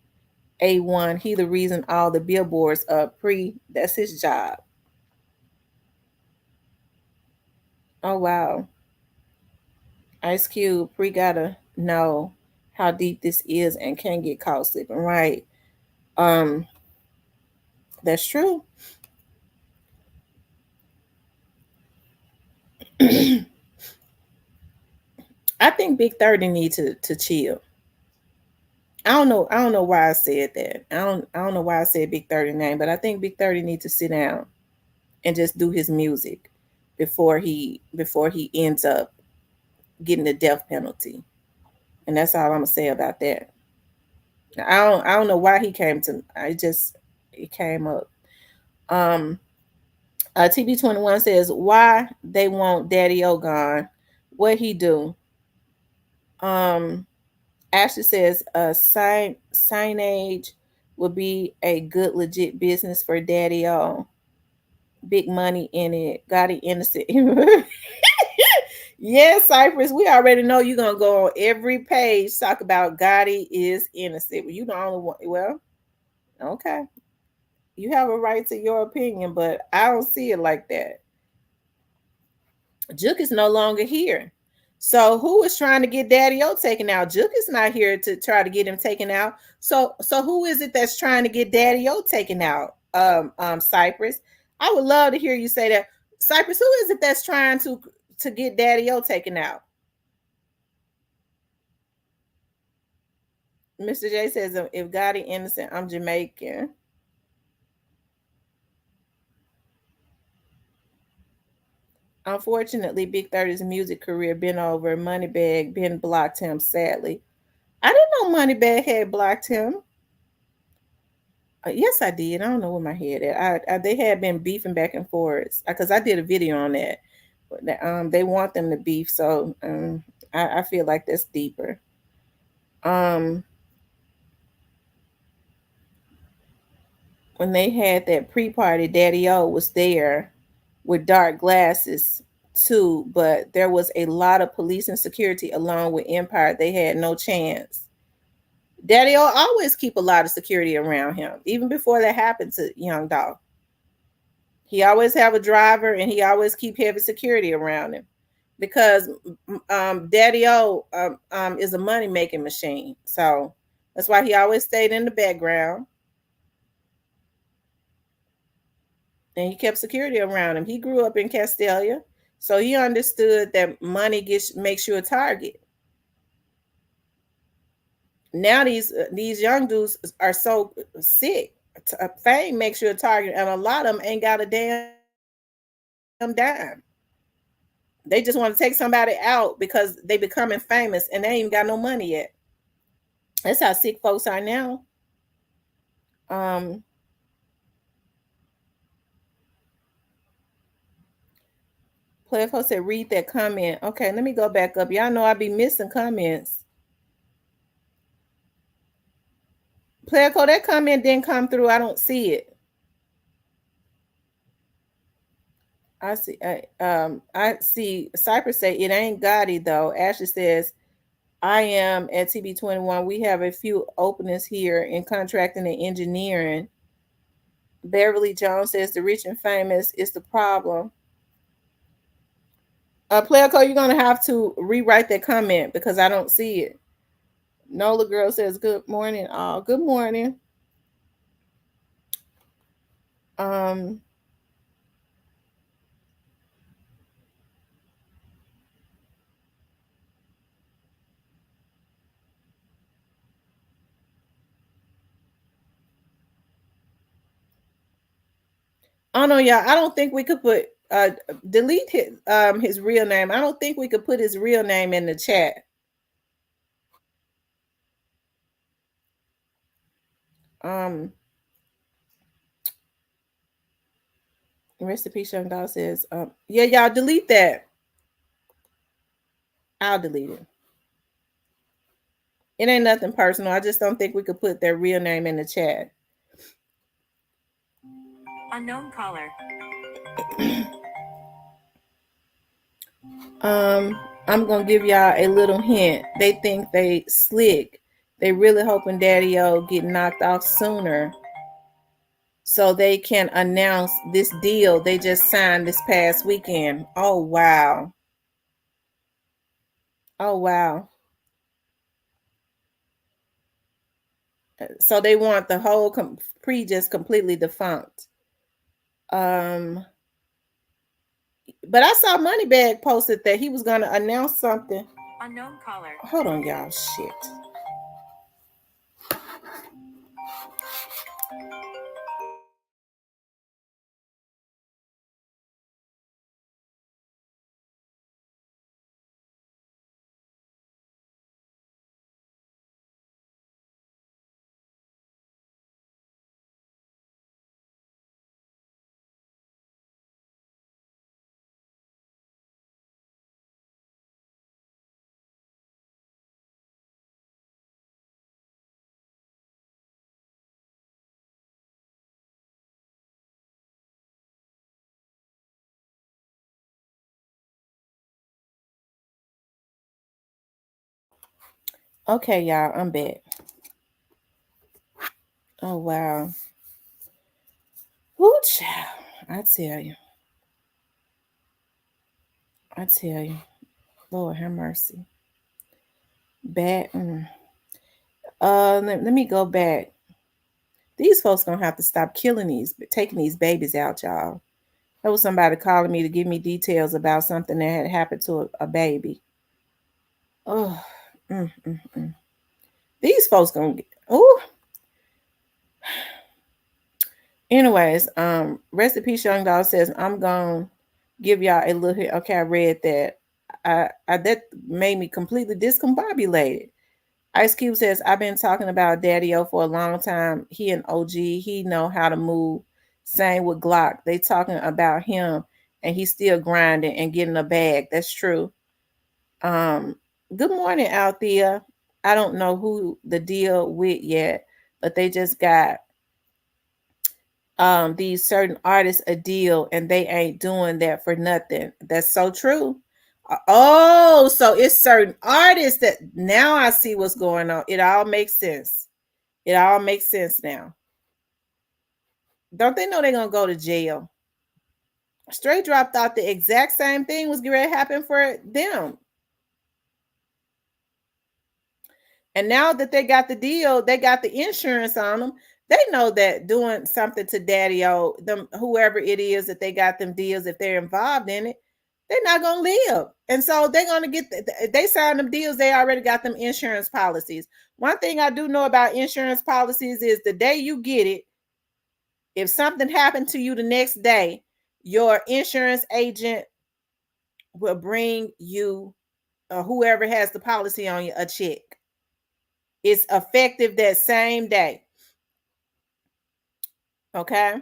A1. He the reason all the billboards pre. That's his job. Oh wow. Ice Cube pre gotta know how deep this is and can't get caught sleeping. Right. Um, that's true. I think Big 30 need to chill. I don't know why I said that. I don't know why I said Big 30 name, but I think Big 30 needs to sit down and just do his music before he ends up getting the death penalty. And that's all I'm gonna say about that. I don't know why he came to. I just it came up. Um, TB21 says why they want Daddy O gone. What he do? Um, Ashley says signage would be a good legit business for Daddy O. Big money in it. Got it innocent. Yes, Cypress, we already know you're gonna go on every page talk about Gotti is innocent. Well, you the only one. Well, okay, you have a right to your opinion, but I don't see it like that. Juke is no longer here. So who is trying to get Daddy O taken out? Juke is not here to try to get him taken out. So who is it that's trying to get Daddy O taken out? Cypress. I would love to hear you say that. Cypress, who is it that's trying to get Daddy O taken out? Mr. J says, if Gotti innocent, I'm Jamaican. Unfortunately, Big 30's music career been over. Moneybag been blocked him, sadly. I didn't know Moneybag had blocked him. Yes, I did. I don't know where my head at. They had been beefing back and forth because I did a video on that. They want them to beef, so I feel like that's deeper. Um, when they had that pre-party, Daddy O was there with dark glasses too, but there was a lot of police and security along with Empire. They had no chance. Daddy O always keep a lot of security around him, even before that happened to Young Dog. He always have a driver, and he always keep heavy security around him because Daddy O is a money making machine. So that's why he always stayed in the background, and he kept security around him. He grew up in Castelia, so he understood that money makes you a target. Now these young dudes are so sick. Fame makes you a target, and a lot of them ain't got a damn dime. They just want to take somebody out because they becoming famous and they ain't even got no money yet. That's how sick folks are now. Um, Player said, read that comment. Okay, let me go back up. Y'all know I be missing comments. Player that comment didn't come through. I don't see it. I see Cypress say it ain't Gotti though. Ashley says, I am at TB21. We have a few openings here in contracting and engineering. Beverly Jones says the rich and famous is the problem. Player you're gonna have to rewrite that comment because I don't see it. Nola girl says good morning. Good morning. Um, Oh no, y'all. I don't think we could put delete his real name. I don't think we could put his real name in the chat. Um, Recipe Young Dog says, yeah, y'all delete that. I'll delete it. It ain't nothing personal. I just don't think we could put their real name in the chat. Unknown caller. I'm gonna give y'all a little hint. They think they slick. They really hoping Daddyo get knocked off sooner so they can announce this deal they just signed this past weekend. Oh wow. Oh wow. So they want the whole pre just completely defunct. But I saw Moneybag posted that he was gonna announce something. Unknown caller. Hold on, y'all. Shit. Okay, y'all, I'm back. Oh wow. Whoo, child. I tell you. Lord have mercy. Bad. Let me go back. These folks gonna have to stop taking these babies out, y'all. There was somebody calling me to give me details about something that had happened to a baby. Oh, These folks gonna get. Oh. Anyways, Recipe Young Dog says I'm gonna give y'all a little hit. Okay, I read that. I that made me completely discombobulated. Ice Cube says I've been talking about Daddyo for a long time. He and OG, he know how to move. Same with Glock. They talking about him and he's still grinding and getting a bag. That's true. Good morning, Althea. I don't know who the deal with yet, but they just got these certain artists a deal and they ain't doing that for nothing. That's so true. Oh, so it's certain artists that now I see what's going on. It all makes sense. It all makes sense now. Don't they know they're gonna go to jail? Straight Drop thought the exact same thing was going to happen for them. And now that they got the deal, they got the insurance on them. They know that doing something to Daddyo, them whoever it is that they got them deals, if they're involved in it, they're not gonna live. And so they're gonna get. They signed them deals. They already got them insurance policies. One thing I do know about insurance policies is the day you get it, if something happened to you the next day, your insurance agent will bring you, whoever has the policy on you, a check. It's effective that same day. Okay.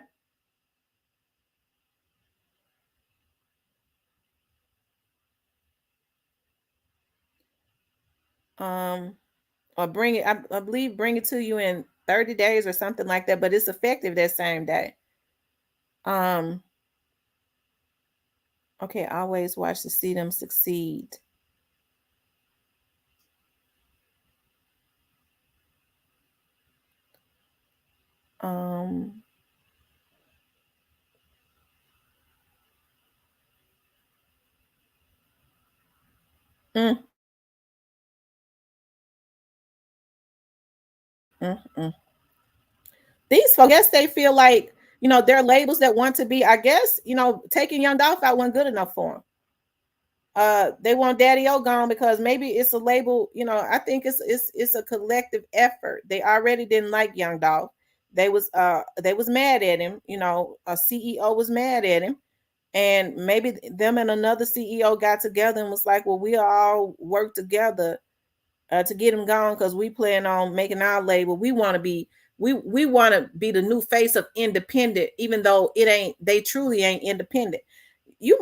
Or bring it, I believe, bring it to you in 30 days or something like that, but it's effective that same day. Okay, always watch to see them succeed. Um, mm, mm, mm. These folks, I guess they feel like, they're labels that want to be, I guess, taking Young Dolph out wasn't good enough for them. They want Daddyo gone because maybe it's a label. I think it's a collective effort. They already didn't like Young Dolph. they was mad at him. You know, a CEO was mad at him, and maybe them and another CEO got together and was like, well, we all work together to get him gone because we plan on making our label. We want to be we want to be the new face of independent, even though it ain't. They truly ain't independent. You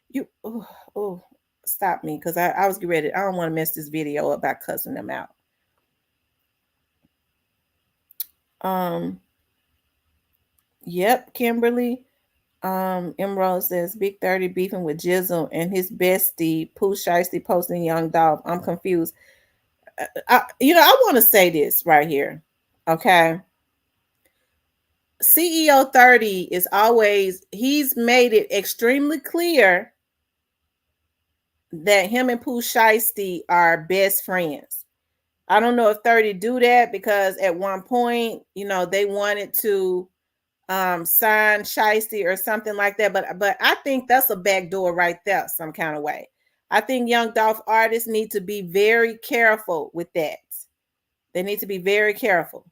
you oh stop me because I was getting ready. I don't want to mess this video up by cussing them out. Um, yep, Kimberly. Emerald says Big 30 beefing with Jizzle and his bestie Pooh Shiesty posting Young Dolph. I'm confused. I want to say this right here. Okay. CEO 30 is always, he's made it extremely clear that him and Pooh Shiesty are best friends. I don't know if 30 do that because at one point, they wanted to sign Shiesty or something like that. But I think that's a backdoor right there, some kind of way. I think Young Dolph artists need to be very careful with that. They need to be very careful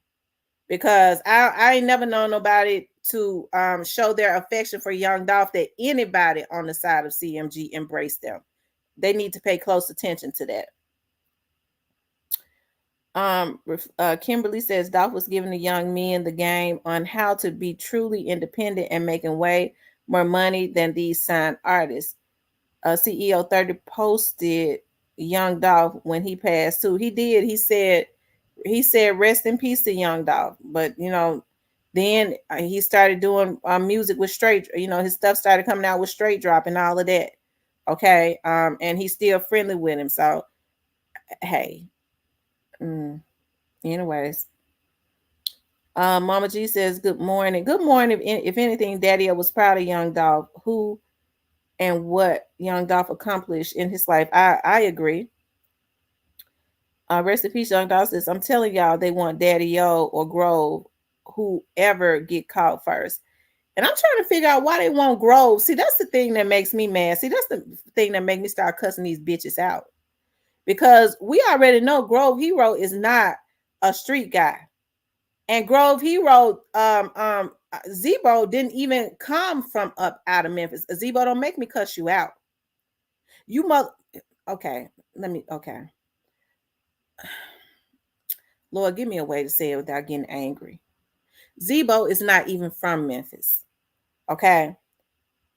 because I ain't never known nobody to show their affection for Young Dolph that anybody on the side of CMG embraced them. They need to pay close attention to that. Kimberly says Dolph was giving the young men the game on how to be truly independent and making way more money than these signed artists. CEO 30 posted Young Dolph when he passed too. He did. He said rest in peace to Young Dolph. But then he started doing music with Straight. His stuff started coming out with Straight Drop and all of that. Okay. And he's still friendly with him. So hey. Anyways, Mama G says, good morning. Good morning. If anything, Daddyo was proud of Young Dolph, who and what Young Dolph accomplished in his life. I agree. Rest in peace, Young Dolph says, I'm telling y'all, they want Daddyo or Grove, whoever get caught first. And I'm trying to figure out why they want Grove. See, that's the thing that makes me mad. See, that's the thing that makes me start cussing these bitches out. Because we already know Grove Hero is not a street guy. And Grove Hero, Zebo didn't even come from up out of Memphis. Zebo, don't make me cuss you out. You mother. Okay, okay. Lord, give me a way to say it without getting angry. Zebo is not even from Memphis. Okay.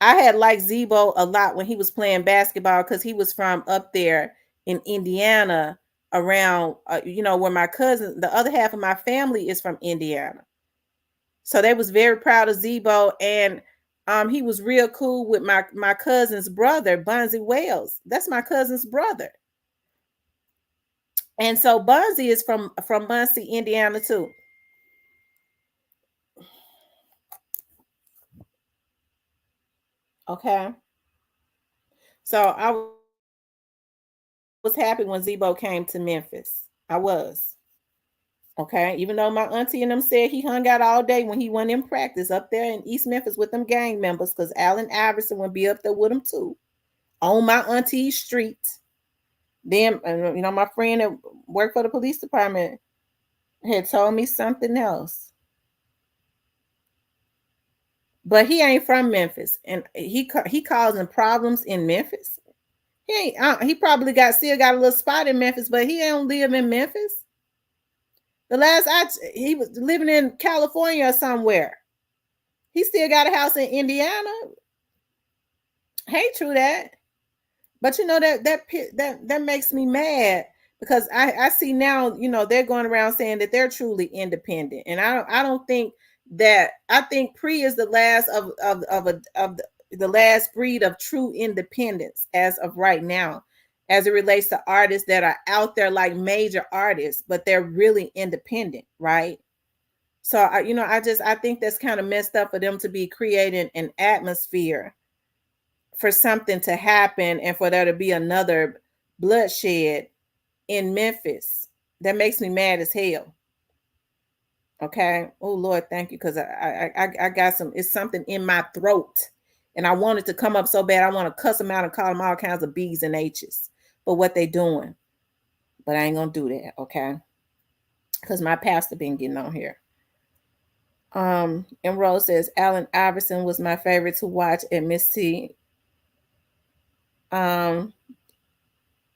I had liked Zebo a lot when he was playing basketball because he was from up there in Indiana around, where my cousin, the other half of my family is from Indiana. So they was very proud of Zebo, and he was real cool with my cousin's brother, Bunzy Wells. That's my cousin's brother. And so Bunzy is from Muncie, Indiana too. Okay. So I was happy when Zebo came to Memphis. I was. Okay. Even though my auntie and them said he hung out all day when he went in practice up there in East Memphis with them gang members, because Allen Iverson would be up there with them too. On my auntie's street. Then, my friend that worked for the police department had told me something else. But he ain't from Memphis, and he causing problems in Memphis. He probably still got a little spot in Memphis, but he don't live in Memphis. He was living in California or somewhere. He still got a house in Indiana. Hey, true that. But that makes me mad because I see now, they're going around saying that they're truly independent, and I don't think that. I think Pre is the last of the last breed of true independence as of right now, as it relates to artists that are out there like major artists, but they're really independent, right? So I think that's kind of messed up for them to be creating an atmosphere for something to happen and for there to be another bloodshed in Memphis. That makes me mad as hell. Okay. Oh Lord, thank you. Because I got it's something in my throat. And I wanted to come up so bad. I want to cuss them out and call them all kinds of B's and H's for what they doing. But I ain't gonna do that, okay? Because my pastor been getting on here. And Rose says Allen Iverson was my favorite to watch at Miss T. Um,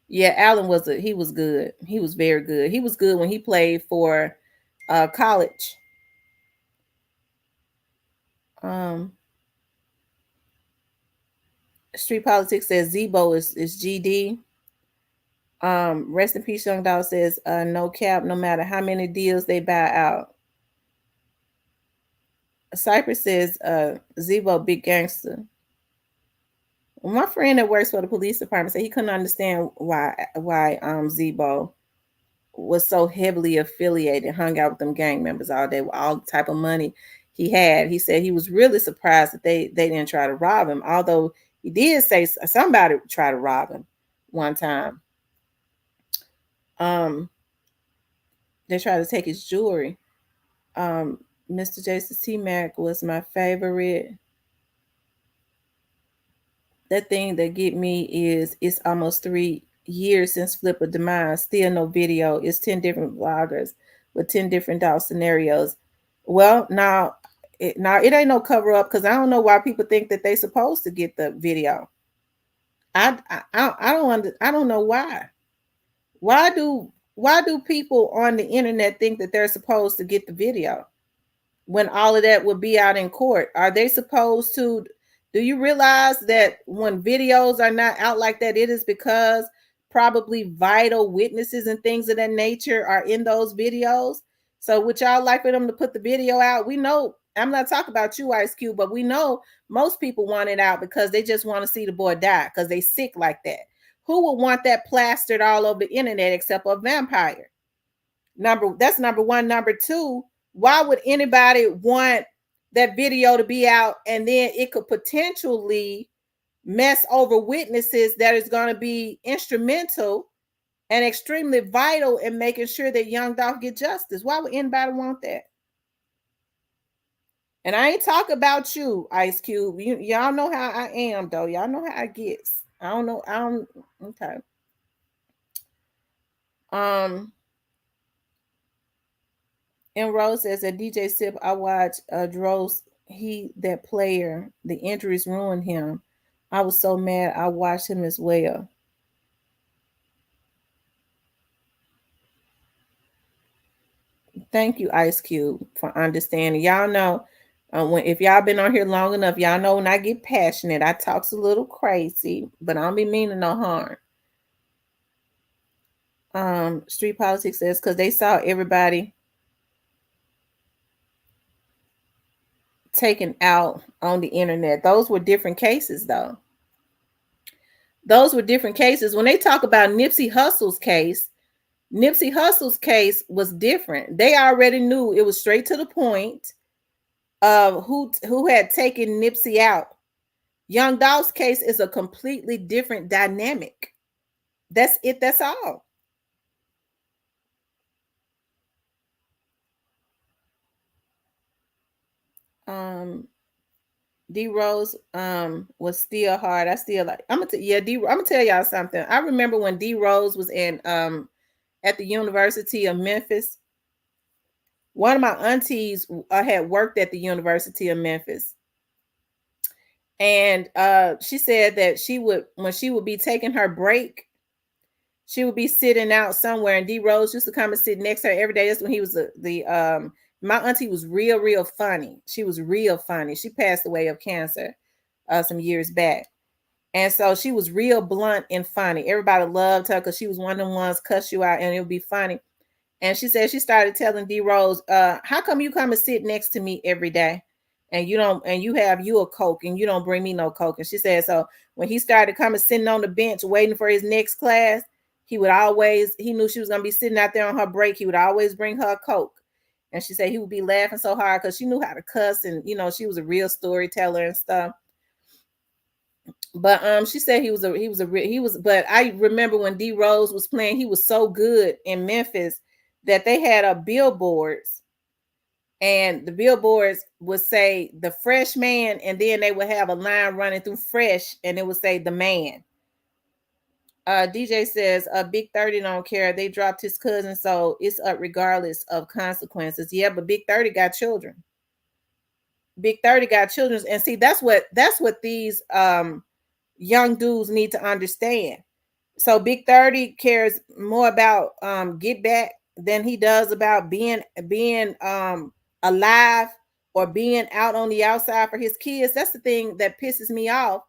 yeah, Allen he was good. He was very good. He was good when he played for college. Um, Street Politics says Zebo is GD. Rest in peace, Young Dog says no cap, no matter how many deals they buy out. Cypress says Zebo big gangster. My friend that works for the police department said he couldn't understand why Zebo was so heavily affiliated, hung out with them gang members all day with all the type of money he had. He said he was really surprised that they didn't try to rob him, although he did say somebody tried to rob him one time. Um, they tried to take his jewelry. Um, Mr. Jason T. Mac was my favorite. That thing that get me is it's almost 3 years since Flip of Demise. Still no video. It's 10 different vloggers with 10 different dog scenarios. Well, now it ain't no cover up because I don't know why people think that they supposed to get the video. I don't know why. Why do people on the internet think that they're supposed to get the video when all of that would be out in court? Are they supposed to? Do you realize that when videos are not out like that, it is because probably vital witnesses and things of that nature are in those videos? So would y'all like for them to put the video out? We know, I'm not talking about you, Ice Cube, but we know most people want it out because they just want to see the boy die because they sick like that. Who would want that plastered all over the internet except a vampire? That's number one. Number two, why would anybody want that video to be out and then it could potentially mess over witnesses that is going to be instrumental and extremely vital in making sure that Young Dolph get justice? Why would anybody want that? And I ain't talking about you, Ice Cube. Y'all know how I am, though. Y'all know how I gets. I don't know. I don't. Okay. Um. And Rose says that DJ Sip, I watched Droz. He that player. The injuries ruined him. I was so mad. I watched him as well. Thank you, Ice Cube, for understanding. Y'all know when if y'all been on here long enough, y'all know when I get passionate, I talks a little crazy, but I don't be meaning no harm. Street Politics says because they saw everybody taken out on the internet. Those were different cases, though. Those were different cases. When they talk about Nipsey Hussle's case, Nipsey Hussle's case was different. They already knew it was straight to the point of who had taken Nipsey out. Young Dolph's case is a completely different dynamic. That's it. That's all. Um, D Rose was still hard. I still like. I'm gonna tell y'all something. I remember when D Rose was in at the University of Memphis. One of my aunties had worked at the University of Memphis, and she said that she would when she would be taking her break, she would be sitting out somewhere, and D Rose used to come and sit next to her every day. That's when he was the my auntie was real funny. She was real funny. She passed away of cancer some years back. And so she was real blunt and funny. Everybody loved her because she was one of them ones cuss you out and it would be funny. And she said she started telling D Rose, how come you come and sit next to me every day? And you don't, and you have you a Coke and you don't bring me no Coke. And she said, so when he started coming sitting on the bench waiting for his next class, he knew she was gonna be sitting out there on her break. He would always bring her a Coke. And she said he would be laughing so hard because she knew how to cuss, and she was a real storyteller and stuff. But she said but I remember when D Rose was playing, he was so good in Memphis that they had a billboards, and the billboards would say the fresh man, and then they would have a line running through fresh, and it would say the man. DJ says Big 30 don't care. They dropped his cousin, so it's up regardless of consequences. Yeah, but Big 30 got children. Big 30 got children. And see, that's what these young dudes need to understand. So Big 30 cares more about get back than he does about being alive or being out on the outside for his kids. That's the thing that pisses me off,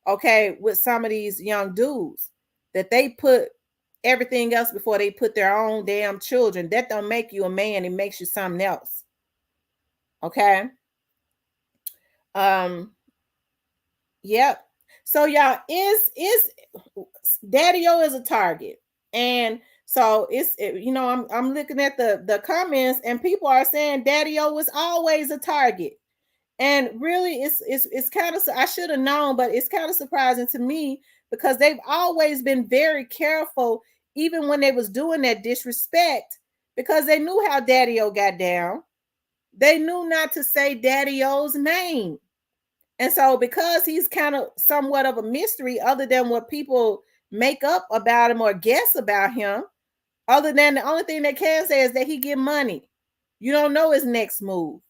okay, with some of these young dudes, that they put everything else before they put their own damn children. That don't make you a man, it makes you something else. Okay. Um, yep. So y'all, is Daddyo is a target. And so I'm looking at the comments, and people are saying Daddyo was always a target. And really, it's kind of, I should have known, but it's kind of surprising to me, because they've always been very careful, even when they was doing that disrespect, because they knew how Daddyo got down. They knew not to say Daddyo's name. And so, because he's kind of somewhat of a mystery, other than what people make up about him or guess about him, other than the only thing they can say is that he get money. You don't know his next move,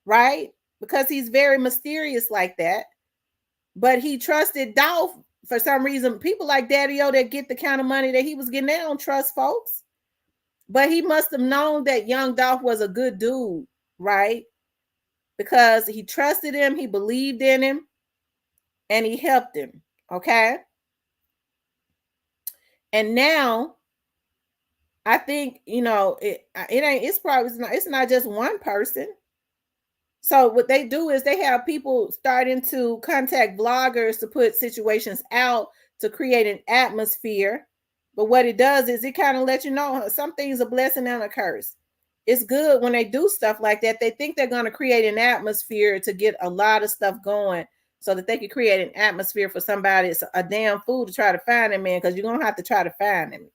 right? Because he's very mysterious like that. But he trusted Dolph for some reason. People like Daddyo that get the kind of money that he was getting, they don't trust folks. But he must have known that young Dolph was a good dude, right? Because he trusted him, he believed in him, and he helped him. Okay. And now I think, it's not just one person. So what they do is they have people starting to contact bloggers to put situations out to create an atmosphere. But what it does is it kind of lets you know some things a blessing and a curse. It's good when they do stuff like that. They think they're going to create an atmosphere to get a lot of stuff going, so that they can create an atmosphere for somebody. It's a damn fool to try to find him, man, because you're gonna have to try to find him,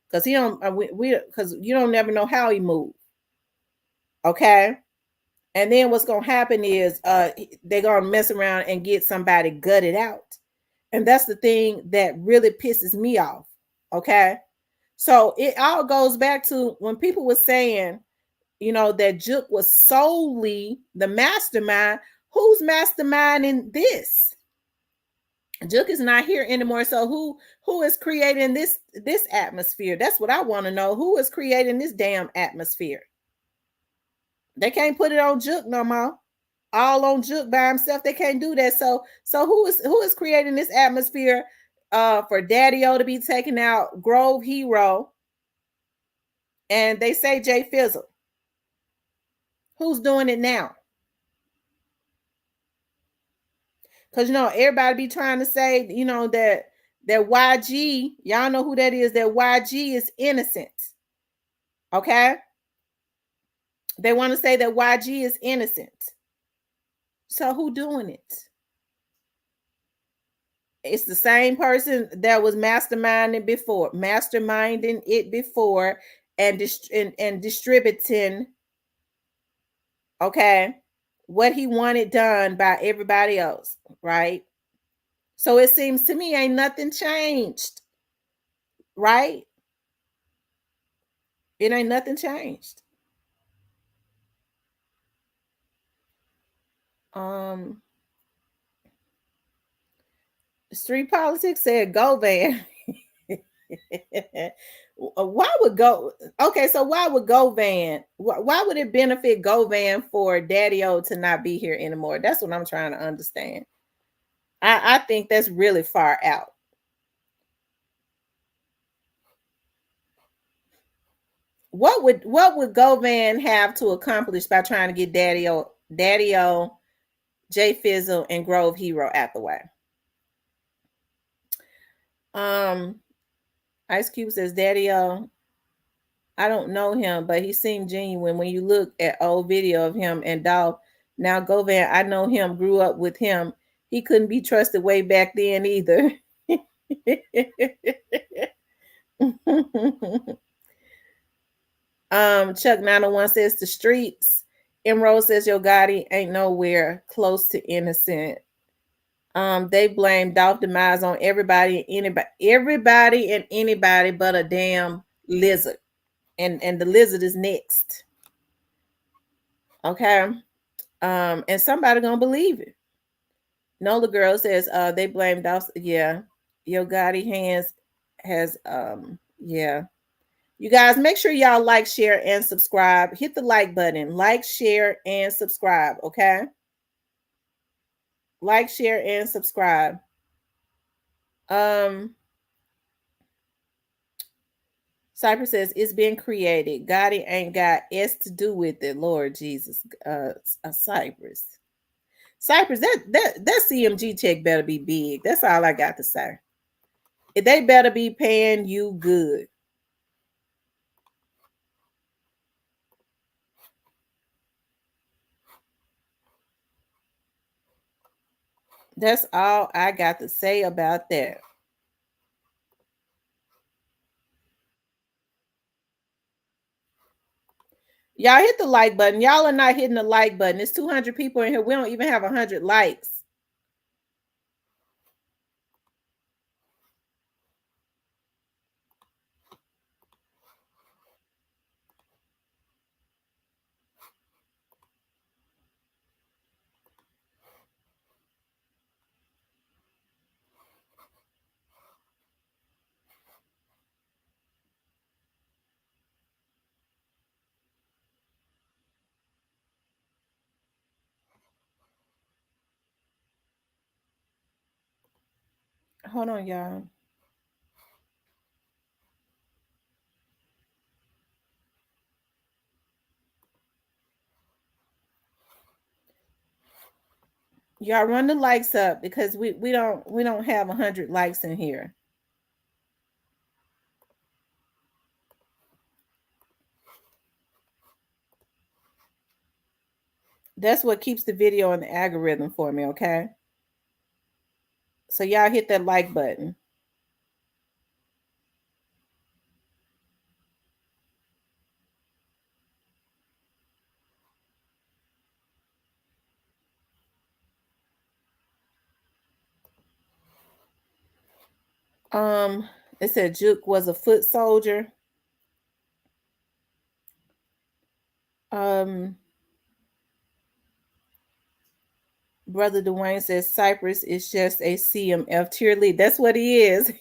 because he don't because you don't never know how he moves. Okay. And then what's gonna happen is they're gonna mess around and get somebody gutted out. And that's the thing that really pisses me off. Okay. So it all goes back to when people were saying, that Juke was solely the mastermind. Who's masterminding this? Juke is not here anymore. So who is creating this atmosphere? That's what I want to know. Who is creating this damn atmosphere? They can't put it on Juke no more. All on Juke by himself. They can't do that. So who is creating this atmosphere for Daddyo to be taken out, Grove Hero, and they say Jay Fizzle. Who's doing it now? Because everybody be trying to say, that YG, y'all know who that is, that YG is innocent. Okay? They want to say that YG is innocent. So who doing it? It's the same person that was masterminding it before, and distributing, okay, what he wanted done by everybody else, right? So it seems to me ain't nothing changed, right? It ain't nothing changed. Street Politics said go Van. Why would go? Okay, so why would Govan? Why would it benefit Govan for Daddyo to not be here anymore? That's what I'm trying to understand. I think that's really far out. What would Govan have to accomplish by trying to get Daddyo, Jay Fizzle, and Grove Hero out the way? Ice Cube says Daddyo, I don't know him, but he seemed genuine when you look at old video of him and Dolph. Now Govan, I know him, grew up with him. He couldn't be trusted way back then either. Chuck 901 says the streets. Emerald says Yo Gotti ain't nowhere close to innocent. They blame Dolph demise on everybody and anybody but a damn lizard. And the lizard is next. Okay. And somebody gonna believe it. Nola girl says they blamed us. Yeah, your Gotti hands has yeah. You guys make sure y'all like, share, and subscribe. Hit the like button. Like, share, and subscribe. Okay. Like, share, and subscribe. Um Cypress says it's been created. Gotti ain't got S to do with it. Lord Jesus. Cypress. Cypress, that CMG check better be big. That's all I got to say. They better be paying you good. That's all I got to say about that. Y'all hit the like button. Y'all are not hitting the like button. It's 200 people in here. We don't even have 100 likes. Hold on, y'all. Y'all run the likes up because we don't have 100 likes in here. That's what keeps the video in the algorithm for me, okay? So y'all hit that like button. Um, it said Juke was a foot soldier. Um, Brother Dwayne says Cypress is just a CMF tier lead. That's what he is.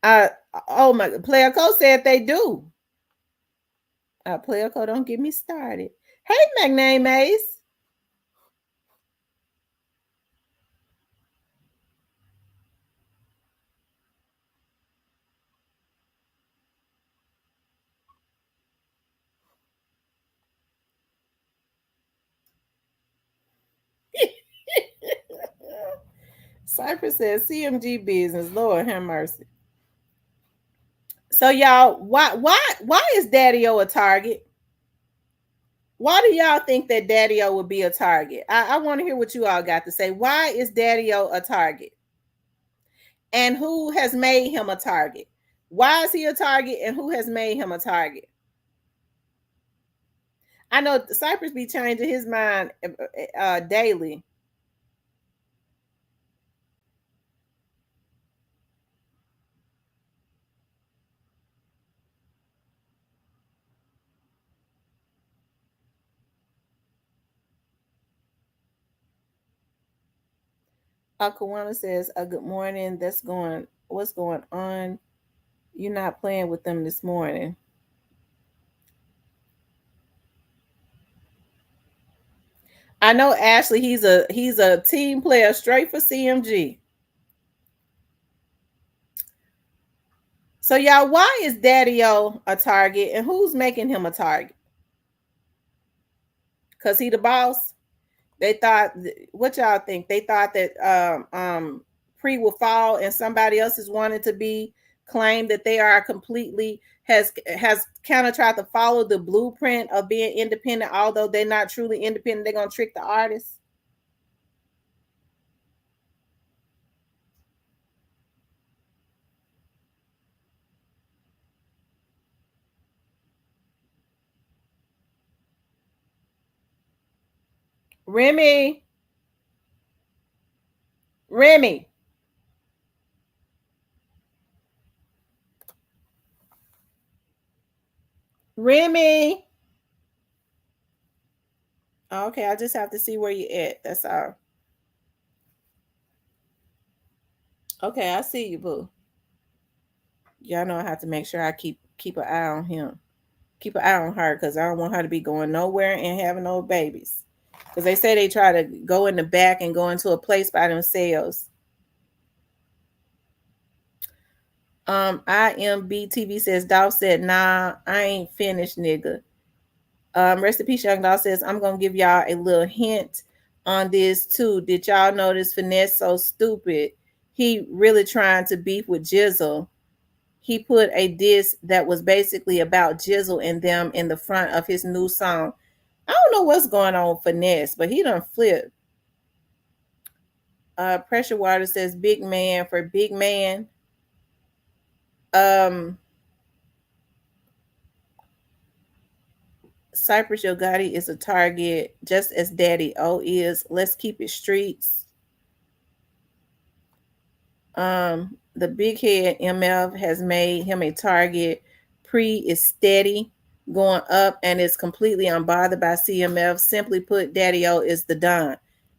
uh oh my player code said they do. Player code, don't get me started. Hey, McName Mace. Cypress says CMG business. Lord have mercy. So y'all, why is Daddyo a target? Why do y'all think that Daddyo would be a target? I want to hear what you all got to say. Why is Daddyo a target? And who has made him a target? Why is he a target and who has made him a target? I know Cypress be changing his mind daily. Kawana says, good morning. What's going on? You're not playing with them this morning. I know Ashley, he's a team player straight for CMG. So y'all, why is Daddyo a target and who's making him a target? Cause he the boss. They thought, what y'all think? They thought that Pre will fall and somebody else is wanting to be claimed that they are completely has kind of tried to follow the blueprint of being independent, although they're not truly independent. They're gonna trick the artists. Remy, Remy, Remy. Okay, I just have to see where you at. That's all. Okay, I see you, boo. Y'all know I have to make sure I keep an eye on him. Keep an eye on her because I don't want her to be going nowhere and having no babies. Because they say they try to go in the back and go into a place by themselves. IMBTV says, Dolph said, nah, I ain't finished, nigga. Rest in peace, Young Dolph says, I'm going to give y'all a little hint on this too. Did y'all notice Finesse so stupid? He really trying to beef with Jizzle. He put a diss that was basically about Jizzle and them in the front of his new song. I don't know what's going on with Finesse, but he done flipped. Pressure Water says big man for big man. Um, Cypress Yo Gotti is a target, just as Daddy O is. Let's keep it streets. The big head MF has made him a target. Pre is steady, going up, and is completely unbothered by CMF. Simply put, Daddy O is the Don.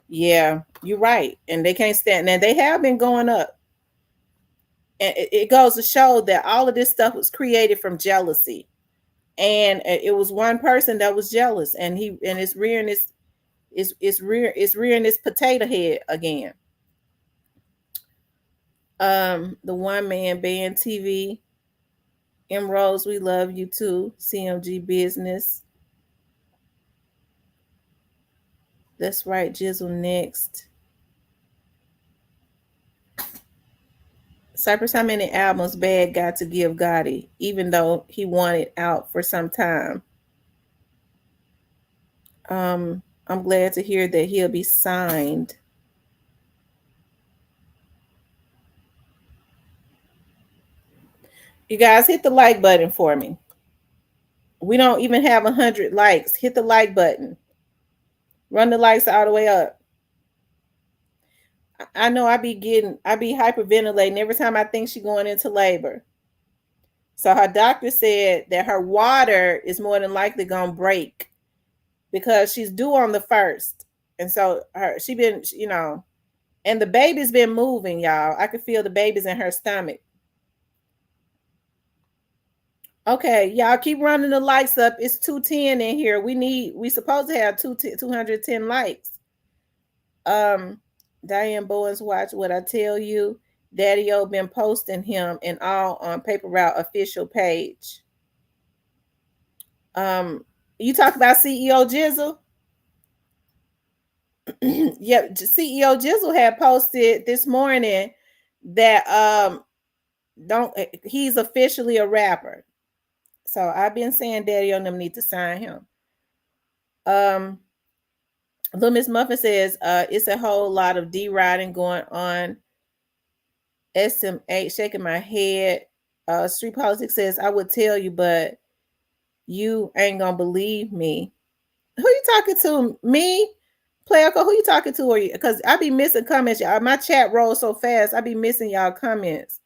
Yeah, you're right. And they can't stand. Now, they have been going up. And it goes to show that all of this stuff was created from jealousy. And it was one person that was jealous, and it's rearing this potato head again. The one man band TV. M Rose, we love you too. CMG business. That's right, Jizzle next. Cypress, how many albums Bad got to give Gotti, even though he wanted out for some time? I'm glad to hear that he'll be signed. You guys hit the like button for me. We don't even have 100 likes. Hit the like button. Run the likes all the way up. I know I be hyperventilating every time I think she's going into labor. So her doctor said that her water is more than likely gonna break because she's due on the 1st. And so she been, and the baby's been moving, y'all. I could feel the baby's in her stomach. Okay, y'all keep running the likes up. It's 210 in here. We supposed to have 210 likes. Diane Bowens, watch what I tell you. Daddyo been posting him and all on Paper Route official page. You talk about CEO Jizzle. Yep, CEO Jizzle had posted this morning that don't he's officially a rapper. So I've been saying Daddy on them need to sign him. Little Miss Muffin says it's a whole lot of D riding going on. SM8 shaking my head. Street Politics says I would tell you, but you ain't gonna believe me. Who you talking to? Me? Player, who you talking to? Or because I be missing comments. Y'all. My chat rolls so fast. I be missing y'all comments.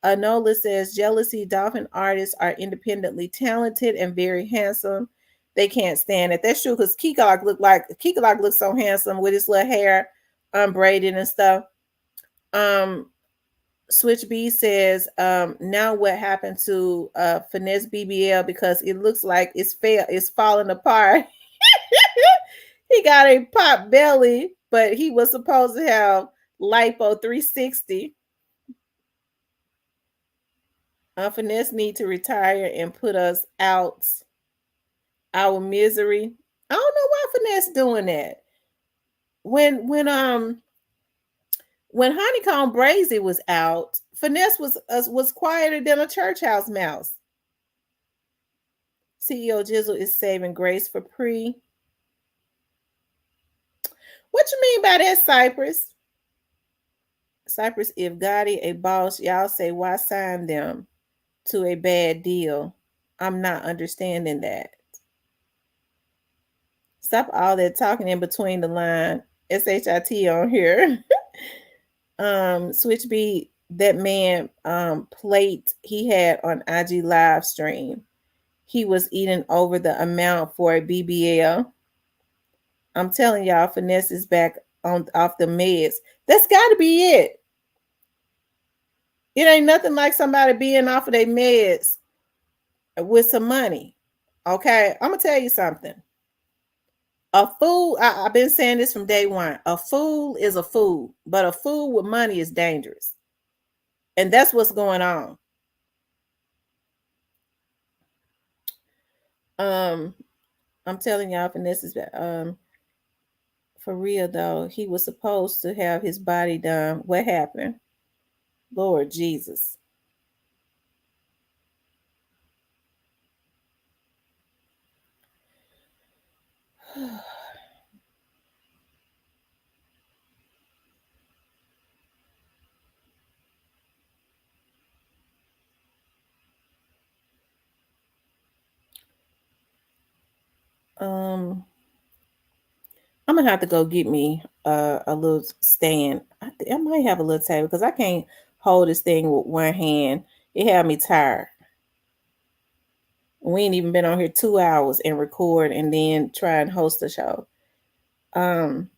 Anola says jealousy. Dolphin artists are independently talented and very handsome. They can't stand it. That's true because Kikok looks so handsome with his little hair unbraided and stuff. Switch B says, now what happened to Finesse BBL because it looks like it's falling apart. He got a pop belly, but he was supposed to have lipo 360. Finesse need to retire and put us out our misery. I don't know why Finesse doing that. When Honeycomb Brazy was out, Finesse was quieter than a church house mouse. CEO Jizzle is saving grace for Pre. What you mean by that, Cypress? Cypress, if Gotti a boss, y'all say why sign them to a bad deal? I'm not understanding that. Stop all that talking in between the line. SHIT on here. Switch B, that man plate he had on IG live stream. He was eating over the amount for a BBL. I'm telling y'all, Finesse is back on off the meds. That's got to be it. It ain't nothing like somebody being off of their meds with some money. Okay, I'm gonna tell you something. A fool, I've been saying this from day one. A fool is a fool, but a fool with money is dangerous. And that's what's going on. Um, I'm telling y'all, Finesse is for real though. He was supposed to have his body done. What happened? Lord Jesus. um, I'm gonna have to go get me a little stand. I might have a little table because I can't hold this thing with one hand. It had me tired. We ain't even been on here 2 hours and record and then try and host a show. Um,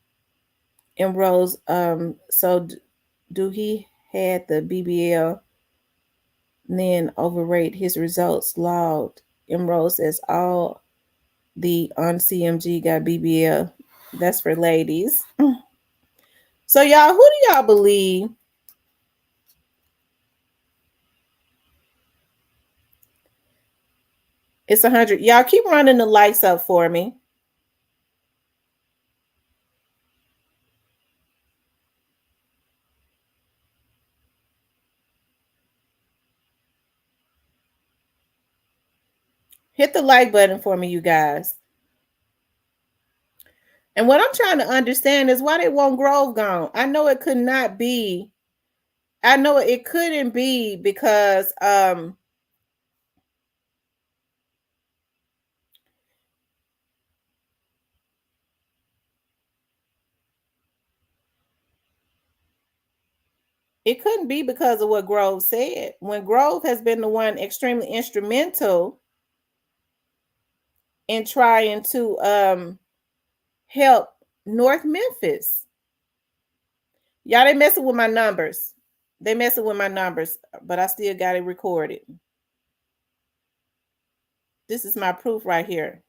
and Rose, do he had the BBL and then overrate his results logged? And Rose says all the on CMG got BBL. That's for ladies. So y'all, who do y'all believe? It's 100. Y'all keep running the lights up for me. Hit the like button for me, you guys. And what I'm trying to understand is why they want Grove gone. I know it could not be. I know it couldn't be because it couldn't be because of what Grove said. When Grove has been the one extremely instrumental in trying to help North Memphis. Y'all, they messing with my numbers. They messing with my numbers, but I still got it recorded. This is my proof right here.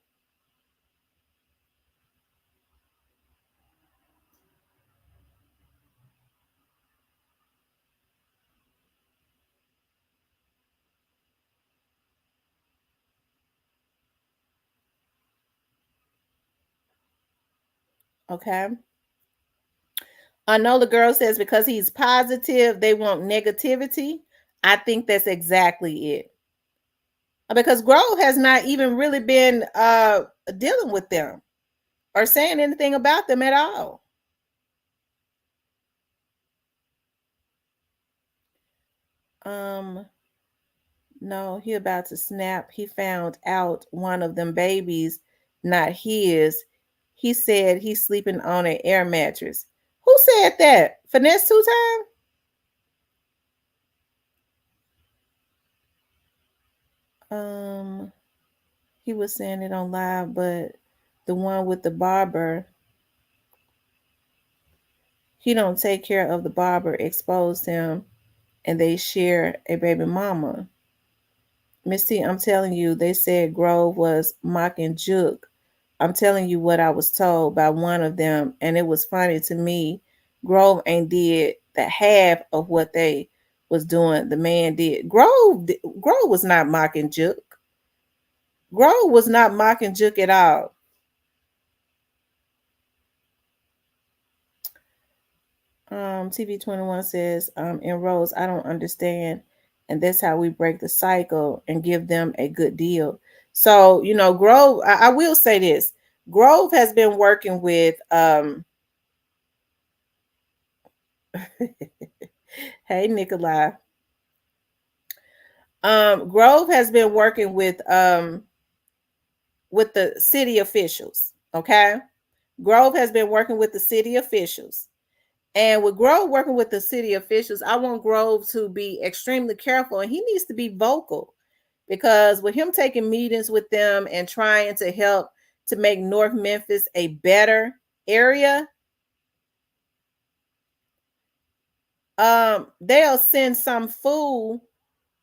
Okay. I know the girl says because he's positive, they want negativity. I think that's exactly it. Because Grove has not even really been dealing with them or saying anything about them at all. Um, no, he about to snap. He found out one of them babies not his. He said he's sleeping on an air mattress. Who said that? Finesse 2 times? He was saying it on live, but the one with the barber, he don't take care of the barber, exposed him, and they share a baby mama. Miss T, I'm telling you, they said Grove was mocking Juke. I'm telling you what I was told by one of them, and it was funny to me. Grove ain't did the half of what they was doing. The man did. Grove was not mocking Juke. Grove was not mocking Juke at all. TV21 says, in Rose, I don't understand. And that's how we break the cycle and give them a good deal. So, Grove, I will say this. Grove has been working with hey Nikolai. Grove has been working with the city officials. Okay. Grove has been working with the city officials. And with Grove working with the city officials, I want Grove to be extremely careful, and he needs to be vocal because with him taking meetings with them and trying to help to make North Memphis a better area, they'll send some fool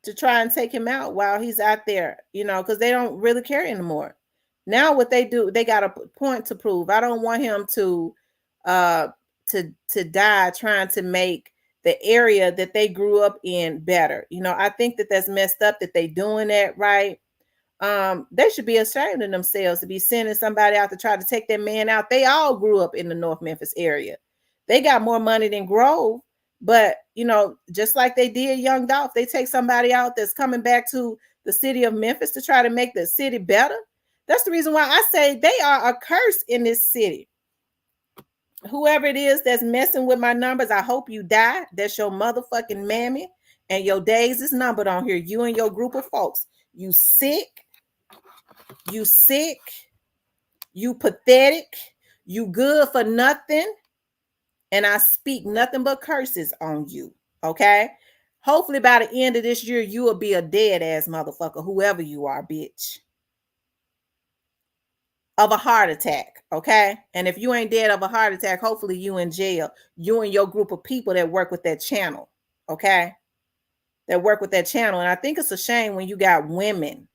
to try and take him out while he's out there, because they don't really care anymore. Now what they do, they got a point to prove. I don't want him uh to die trying to make the area that they grew up in better. I think that that's messed up that they doing that, right? They should be ashamed of themselves to be sending somebody out to try to take that man out. They all grew up in the North Memphis area. They got more money than Grove, but just like they did Young Dolph, they take somebody out that's coming back to the city of Memphis to try to make the city better. That's the reason why I say they are a curse in this city. Whoever it is that's messing with my numbers, I hope you die. That's your motherfucking mammy, and your days is numbered on here. You and your group of folks. You sick, you sick, you pathetic, you good for nothing, and I speak nothing but curses on you, okay? Hopefully by the end of this year, you will be a dead ass motherfucker, whoever you are, bitch. Of a heart attack, okay? And if you ain't dead of a heart attack, hopefully you in jail. You and your group of people that work with that channel, okay? That work with that channel. And I think it's a shame when you got women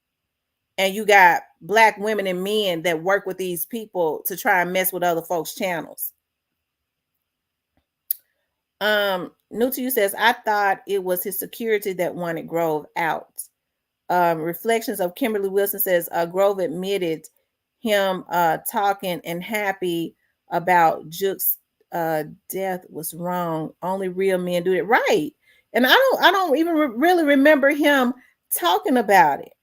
and you got Black women and men that work with these people to try and mess with other folks' channels. New to you says, I thought it was his security that wanted Grove out. Reflections of Kimberly Wilson says, Grove admitted him talking and happy about Juke's death was wrong. Only real men do it, right? And I don't even really remember him talking about it.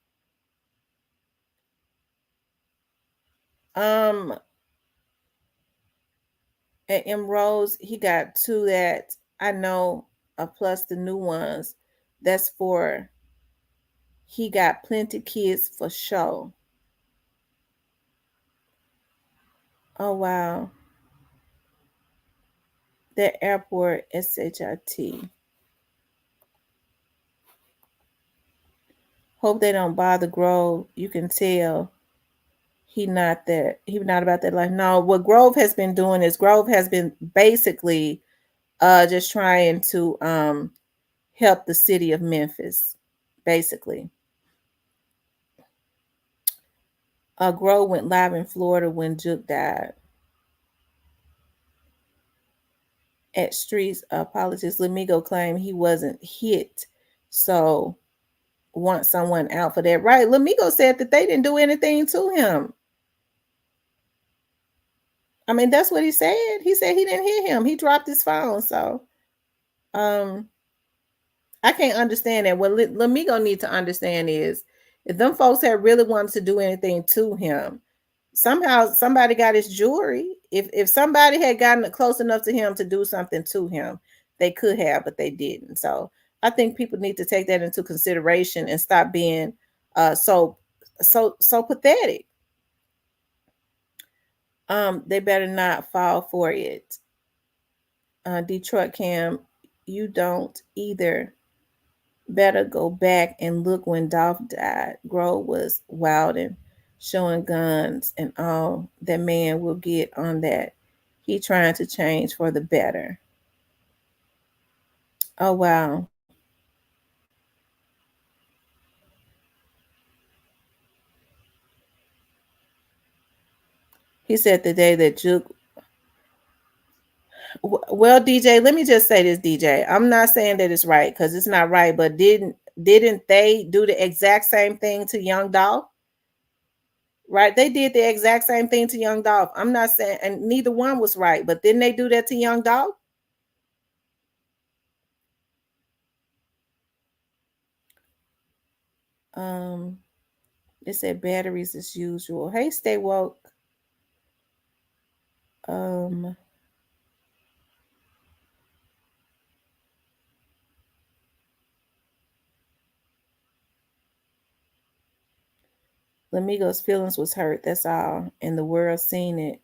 At M Rose, he got two that I know, plus the new ones. That's for he got plenty kids for show. Oh wow. That airport SHIT. Hope they don't bother Grove. You can tell he not about that life. No, what Grove has been doing is Grove has been basically just trying to help the city of Memphis, basically. Grove went live in Florida when Juke died. At Streets politics, Lamigo claimed he wasn't hit, so want someone out for that. Right? Lamigo said that they didn't do anything to him. I mean, that's what he said. He said he didn't hit him. He dropped his phone. So, I can't understand that. What Lamigo need to understand is, if them folks had really wanted to do anything to him, somehow somebody got his jewelry. If somebody had gotten close enough to him to do something to him, they could have, but they didn't. So I think people need to take that into consideration and stop being so pathetic. They better not fall for it. Detroit Cam, you don't either. Better go back and look when Dolph died. Grove was wilding, showing guns and all. That man will get on that. He trying to change for the better. Oh wow. He said the day that Juke. Well, DJ, let me just say this, DJ. I'm not saying that it's right because it's not right, but didn't they do the exact same thing to Young Dolph? Right? They did the exact same thing to Young Dolph. I'm not saying, and neither one was right, but didn't they do that to Young Dolph? It said batteries as usual. Hey, stay woke. Lamigo's feelings was hurt. That's all, and the world seen it.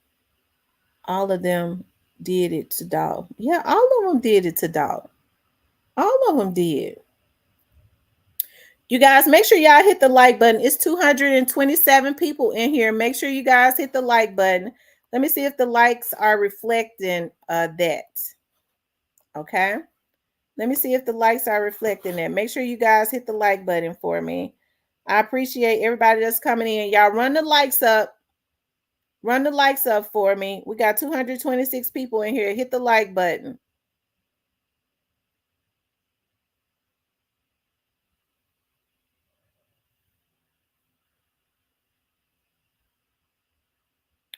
All of them did it to Dolph. Yeah, all of them did it to Dolph. All of them did. You guys, make sure y'all hit the like button. It's 227 people in here. Make sure you guys hit the like button. Let me see if the likes are reflecting that. Okay. Let me see if the likes are reflecting that. Make sure you guys hit the like button for me. I appreciate everybody that's coming in. Y'all run the likes up. Run the likes up for me. We got 226 people in here. Hit the like button.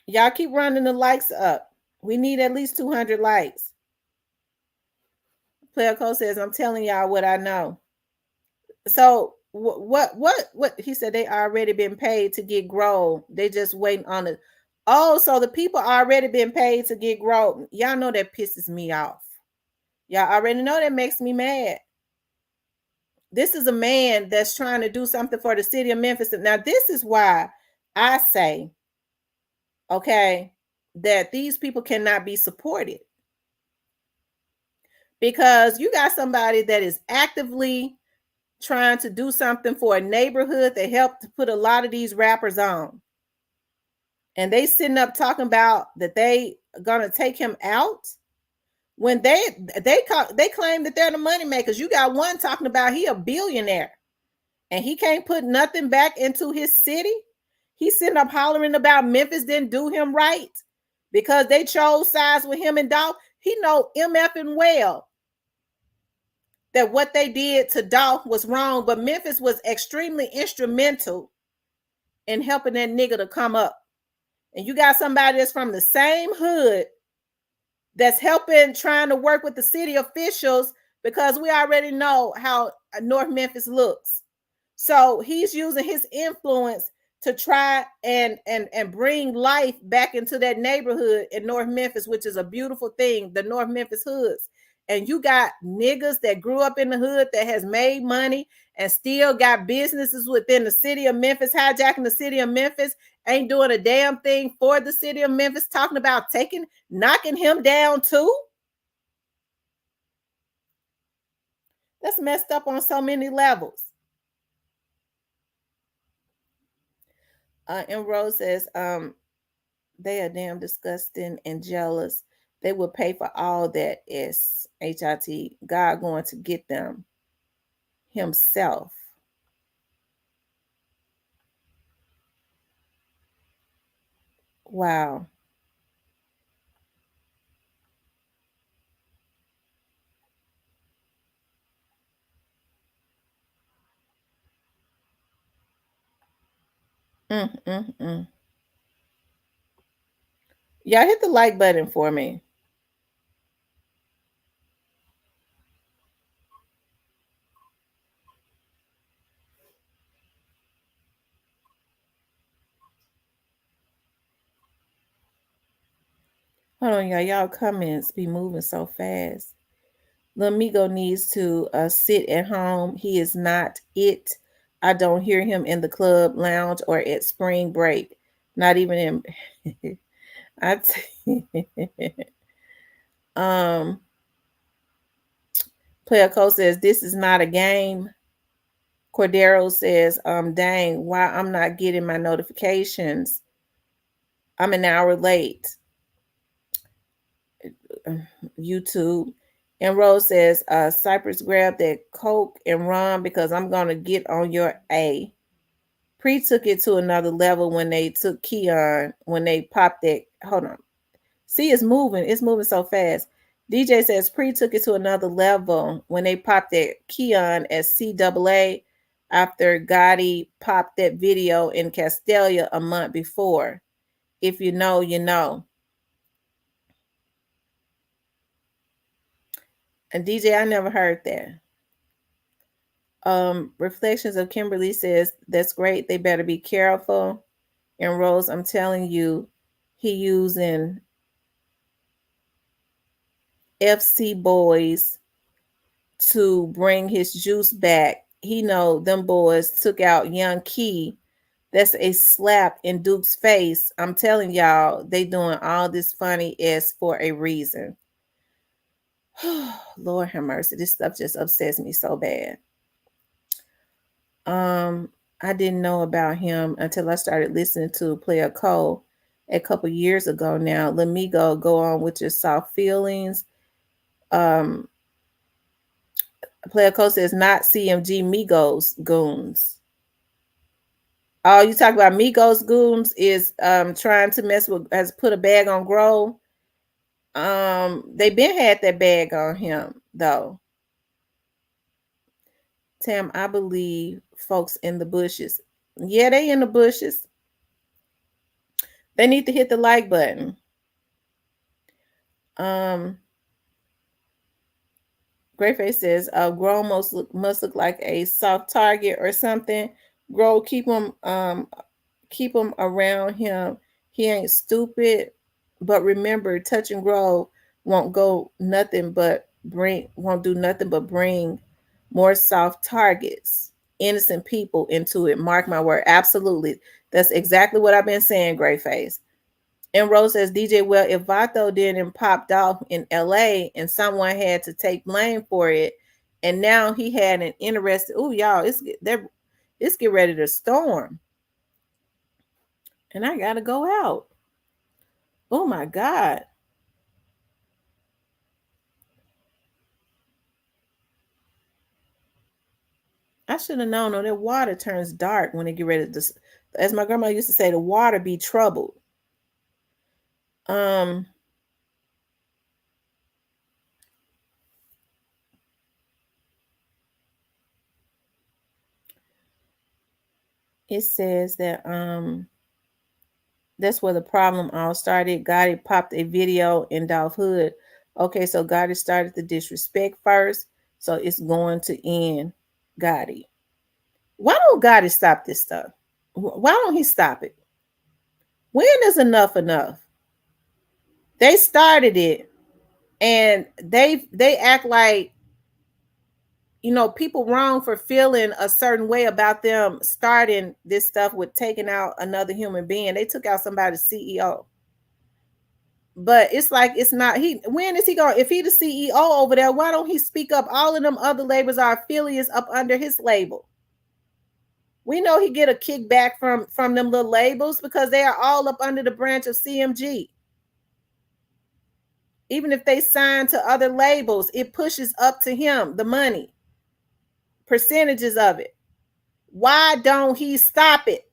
Y'all keep running the likes up. We need at least 200 likes. Player Code says, I'm telling y'all what I know. So what he said, they already been paid to get grown. They just waiting on it. Oh, so the people already been paid to get grown. Y'all know that pisses me off. Y'all already know that makes me mad. This is a man that's trying to do something for the city of Memphis. Now, this is why I say, okay, that these people cannot be supported. Because you got somebody that is actively trying to do something for a neighborhood that helped to put a lot of these rappers on. And they sitting up talking about that they gonna take him out when they claim that they're the money makers. You got one talking about he a billionaire and he can't put nothing back into his city. He's sitting up hollering about Memphis didn't do him right because they chose sides with him and Dolph. He know MF and well that what they did to Dolph was wrong, but Memphis was extremely instrumental in helping that nigga to come up. And you got somebody that's from the same hood that's helping, trying to work with the city officials because we already know how North Memphis looks. So he's using his influence to try and bring life back into that neighborhood in North Memphis, which is a beautiful thing, the North Memphis hoods. And you got niggas that grew up in the hood that has made money and still got businesses within the city of Memphis, hijacking the city of Memphis, ain't doing a damn thing for the city of Memphis, talking about knocking him down too. That's messed up on so many levels. And Rose says, they are damn disgusting and jealous. They will pay for all that. SHIT. God going to get them himself. Wow. Mm. Y'all hit the like button for me. Hold on, y'all. Y'all comments be moving so fast. Lamigo needs to sit at home. He is not it. I don't hear him in the club, lounge, or at spring break. Not even in. um. Player Code says this is not a game. Cordero says, dang, why I'm not getting my notifications? I'm an hour late. YouTube. And Rose says, Cypress, grab that Coke and run because I'm gonna get on your A. Pre took it to another level when they took Keon, when they popped that. Hold on. See, it's moving so fast. DJ says Pre took it to another level when they popped that Keon at CAA after Gotti popped that video in Castelia a month before. If you know, you know. And DJ, I never heard that. Reflections of Kimberly says that's great. They better be careful. And Rose, I'm telling you, he using FC boys to bring his juice back. He know them boys took out Young Key. That's a slap in Duke's face. I'm telling y'all, they doing all this funny ass for a reason. Lord have mercy. This stuff just upsets me so bad. Um, I didn't know about him until I started listening to Player Cole a couple years ago now. Lamigo, go on with your soft feelings. Um, Player Cole says not CMG Migos goons. Oh, you talk about Migos goons is trying to mess with, has put a bag on Grove. They been had that bag on him though. Tam, I believe folks in the bushes. Yeah, they in the bushes. They need to hit the like button. Um, Greyface says, Grow must look like a soft target or something. Grow, keep him around him. He ain't stupid, but remember, touch and grow won't do nothing but bring more soft targets, innocent people into it. Mark my word, absolutely. That's exactly what I've been saying, Greyface. And Rose says, DJ, well, if Vato didn't popped off in LA and someone had to take blame for it, and now he had an interesting, oh, y'all, it's get ready to storm. And I gotta go out. Oh my God. I should have known that water turns dark when it get ready to, as my grandma used to say, the water be troubled. Um, it says that that's where the problem all started. Gotti popped a video in Dolph Hood. Okay, so Gotti started the disrespect first, so it's going to end Gotti. Why don't Gotti stop this stuff? Why don't he stop it? When is enough enough? They started it, and they act like people wrong for feeling a certain way about them starting this stuff with taking out another human being. They took out somebody's CEO. But it's like it's not he. When is he going? If he the CEO over there, why don't he speak up? All of them other labels are affiliates up under his label. We know he get a kickback from them little labels because they are all up under the branch of CMG. Even if they sign to other labels, it pushes up to him the money, percentages of it. Why don't he stop it?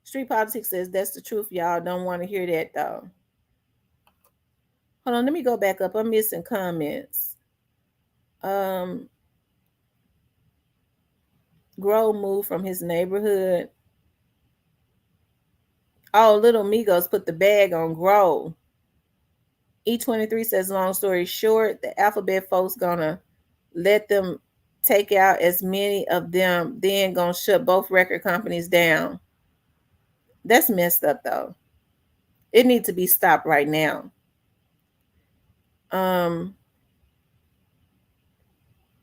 Street Politics says that's the truth. Y'all don't want to hear that though. Hold on, let me go back up. I'm missing comments. Um, Grow moved from his neighborhood. Oh, Little Migos put the bag on Grow. E23 says, long story short, the alphabet folks gonna let them take out as many of them, then gonna shut both record companies down. That's messed up though. It needs to be stopped right now. Um,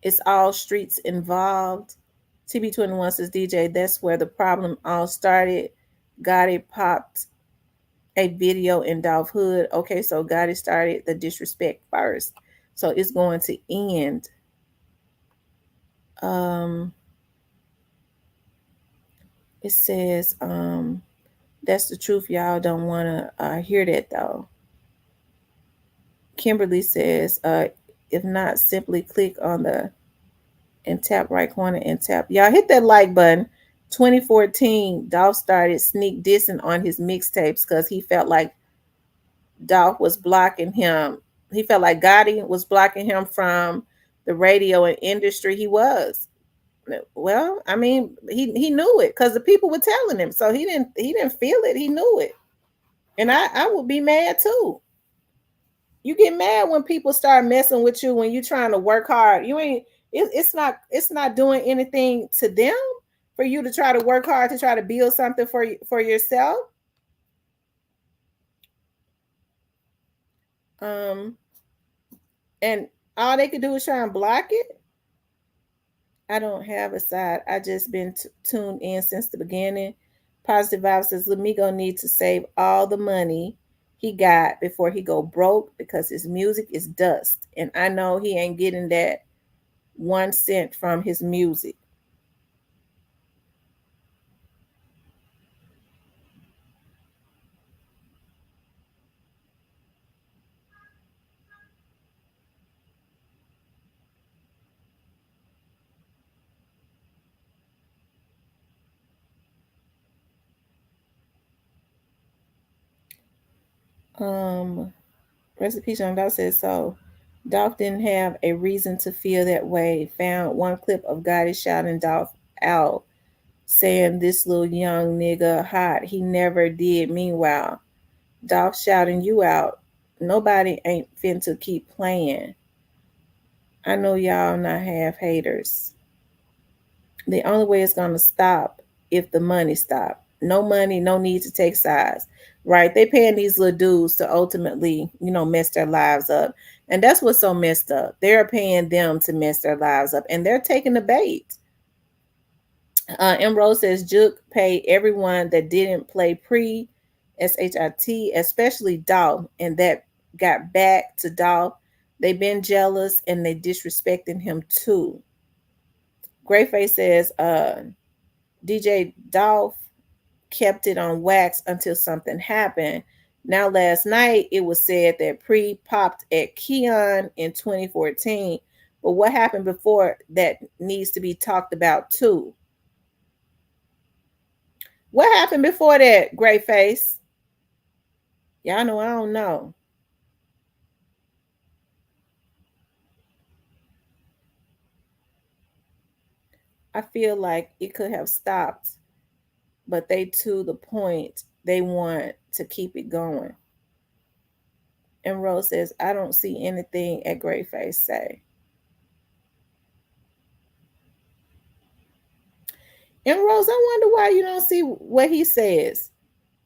it's all streets involved. TB21 says, DJ, that's where the problem all started. Gotti popped a video in Dolph Hood. Okay, so Gotti started the disrespect first. So it's going to end. Um, it says, that's the truth. Y'all don't want to hear that though. Kimberly says, if not, simply click on the and tap right corner and tap. Y'all hit that like button. 2014, Dolph started sneak dissing on his mixtapes because he felt like Dolph was blocking him. He felt like Gotti was blocking him from the radio and industry. He was. Well, I mean, he knew it because the people were telling him. So he didn't feel it. He knew it. And I would be mad too. You get mad when people start messing with you when you're trying to work hard. You ain't it's not doing anything to them for you to try to work hard to try to build something for yourself. Um and all they could do is try and block it. I don't have a side. I just been tuned in since the beginning. Positive Vibe says Lamigo needs to save all the money he got before he go broke because his music is dust. And I know he ain't getting that 1 cent from his music. Um, Recipe on Dolph says so. Dolph didn't have a reason to feel that way. Found one clip of Gotti shouting Dolph out, saying this little young nigga hot. He never did. Meanwhile, Dolph shouting you out. Nobody ain't finna keep playing. I know y'all not half haters. The only way it's gonna stop if the money stop. No money, no need to take sides. Right? They paying these little dudes to ultimately, mess their lives up. And that's what's so messed up. They're paying them to mess their lives up. And they're taking the bait. Emerald says Juke paid everyone that didn't play pre SHIT, especially Dolph, and that got back to Dolph. They've been jealous and they disrespecting him too. Greyface says DJ Dolph kept it on wax until something happened. Now, last night it was said that Pre popped at Keon in 2014, but what happened before that needs to be talked about too. What happened before that, Greyface? Y'all know I don't know. I feel like it could have stopped, but they to the point they want to keep it going. And Rose says, I don't see anything at Greyface say. And Rose, I wonder why you don't see what he says.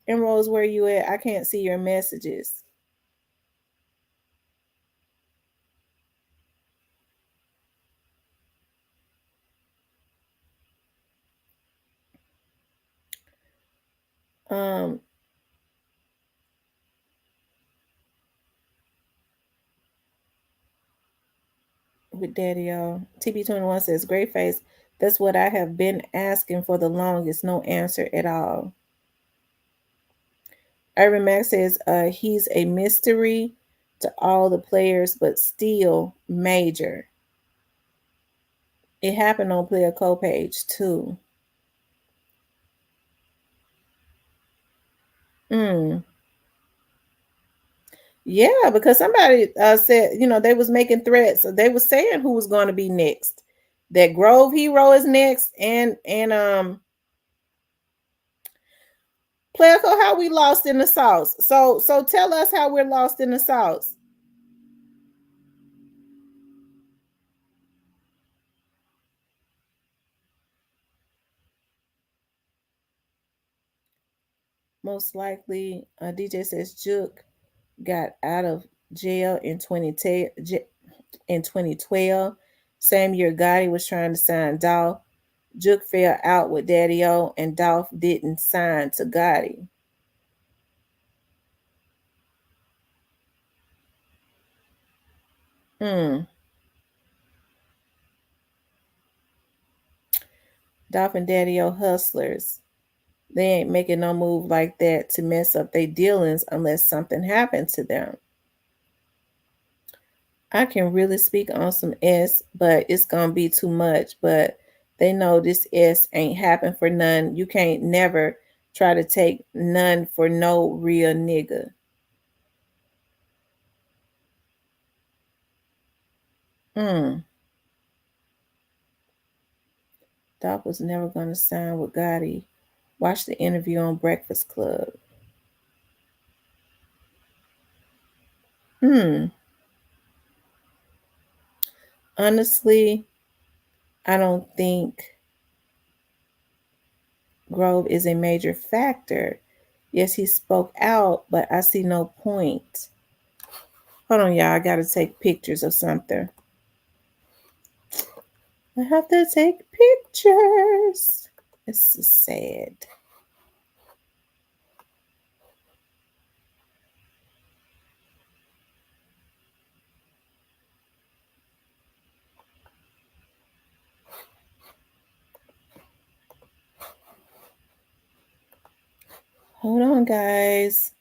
And Rose, where you at? I can't see your messages. Um, with Daddyo. TB21 says, Great face. That's what I have been asking for the longest. No answer at all. Irvin Max says, he's a mystery to all the players, but still major. It happened on Player Co page too. Mm. Yeah, because somebody said, they was making threats. So they was saying who was going to be next. That Grove Hero is next, and Player,co how we lost in the sauce. So tell us how we're lost in the sauce. Most likely, DJ says Juke got out of jail in 2012. Same year Gotti was trying to sign Dolph. Juke fell out with Daddyo, and Dolph didn't sign to Gotti. Hmm. Dolph and Daddyo hustlers. They ain't making no move like that to mess up their dealings unless something happened to them. I can really speak on some S, but it's gonna be too much. But they know this S ain't happen for none. You can't never try to take none for no real nigga. Hmm. Doc was never gonna sign with Gotti. Watch the interview on Breakfast Club. Hmm. Honestly, I don't think Grove is a major factor. Yes, he spoke out, but I see no point. Hold on, y'all. I gotta take pictures of something. I have to take pictures. This is sad. Hold on, guys.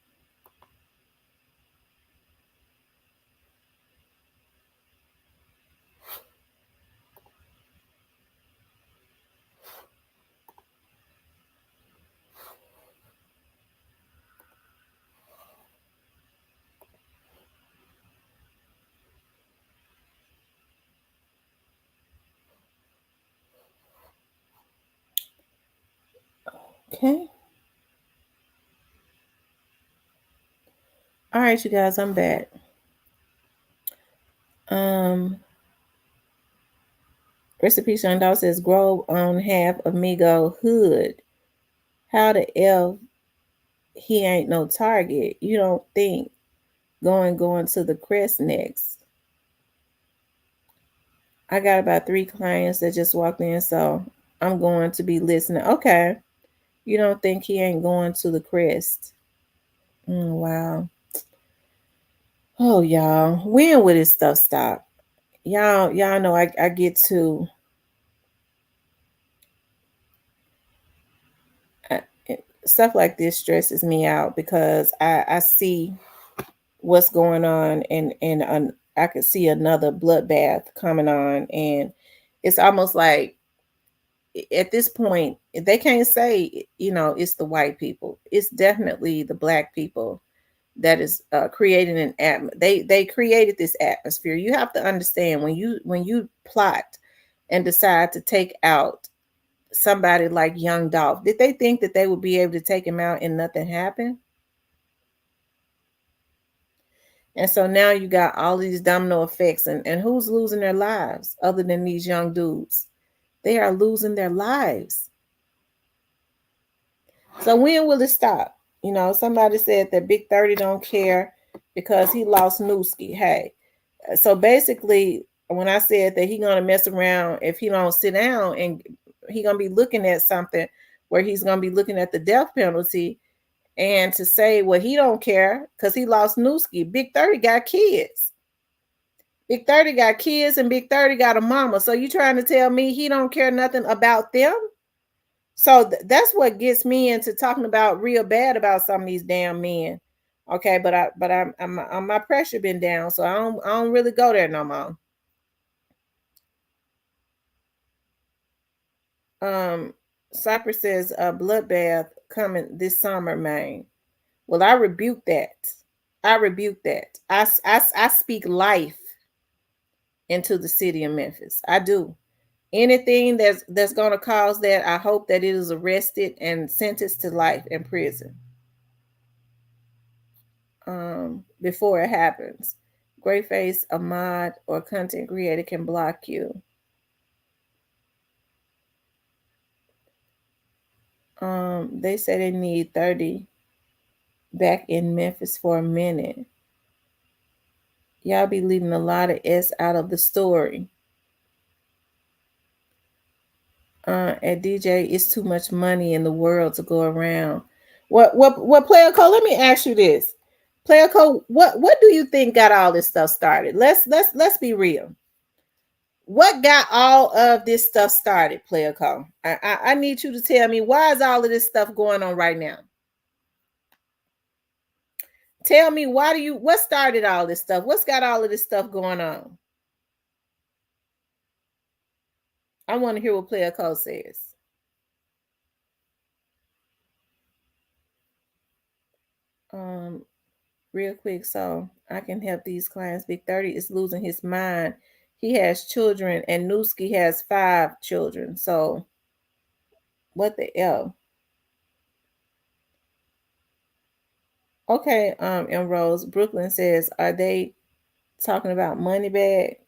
Okay. All right, you guys, I'm back. Um, Recipe Shandal says Grove on half Amigo Hood. How the F he ain't no target? You don't think going to the crest next? I got about 3 clients that just walked in, so I'm going to be listening. Okay. You don't think he ain't going to the crest? Wow. Oh, y'all. When will this stuff stop? Y'all know I get to I, stuff like this stresses me out because I see what's going on and I could see another bloodbath coming on, and it's almost like at this point they can't say it's the white people. It's definitely the black people that is creating an they created this atmosphere. You have to understand when you plot and decide to take out somebody like Young Dolph, did they think that they would be able to take him out and nothing happened? And so now you got all these domino effects, and who's losing their lives other than these young dudes? They are losing their lives. So when will it stop? Somebody said that Big 30 don't care because he lost Newski. Hey, so basically, when I said that he gonna mess around if he don't sit down, and he gonna be looking at something where he's gonna be looking at the death penalty, and to say, well, he don't care because he lost Newski. Big 30 got kids. Big 30 got kids, and Big 30 got a mama. So you trying to tell me he don't care nothing about them? So that's what gets me into talking about real bad about some of these damn men. Okay, I'm my pressure been down, so I don't really go there no more. Cypress says a bloodbath coming this summer, man. Well, I rebuke that. I rebuke that. I speak life into the city of Memphis. I do. Anything that's gonna cause that, I hope that it is arrested and sentenced to life in prison. Before it happens. Great face, a mod or content creator can block you. They say they need 30 back in Memphis for a minute. Y'all be leaving a lot of S out of the story. At DJ, it's too much money in the world to go around. What Player Code? Let me ask you this. Player Code, what do you think got all this stuff started? Let's be real. What got all of this stuff started, Player Code? I need you to tell me, why is all of this stuff going on right now? Tell me, what started all this stuff? What's got all of this stuff going on? I want to hear what Player Code says. Um, Real quick, so I can help these clients. Big 30 is losing his mind. He has children, and Newski has 5 children. So what the hell? Okay, and Rose Brooklyn says, are they talking about money bag?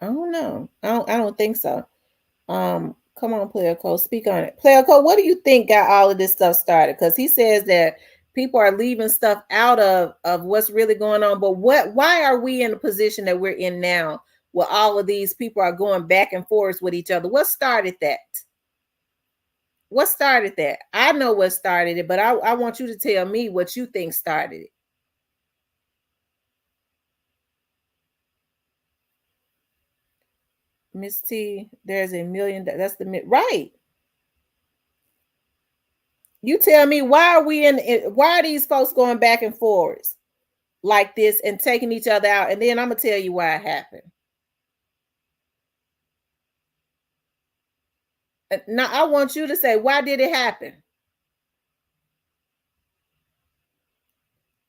I don't know. I don't think so. Come on, Player Code, speak on it. Player Code, what do you think got all of this stuff started? Because he says that people are leaving stuff out of what's really going on. But why are we in the position that we're in now, where all of these people are going back and forth with each other? What started that? What started that? I know what started it, but I want you to tell me what you think started it. Miss T, there's a million. That's the right. You tell me, why are these folks going back and forwards like this and taking each other out? And then I'm gonna tell you why it happened. Now I want you to say, why did it happen?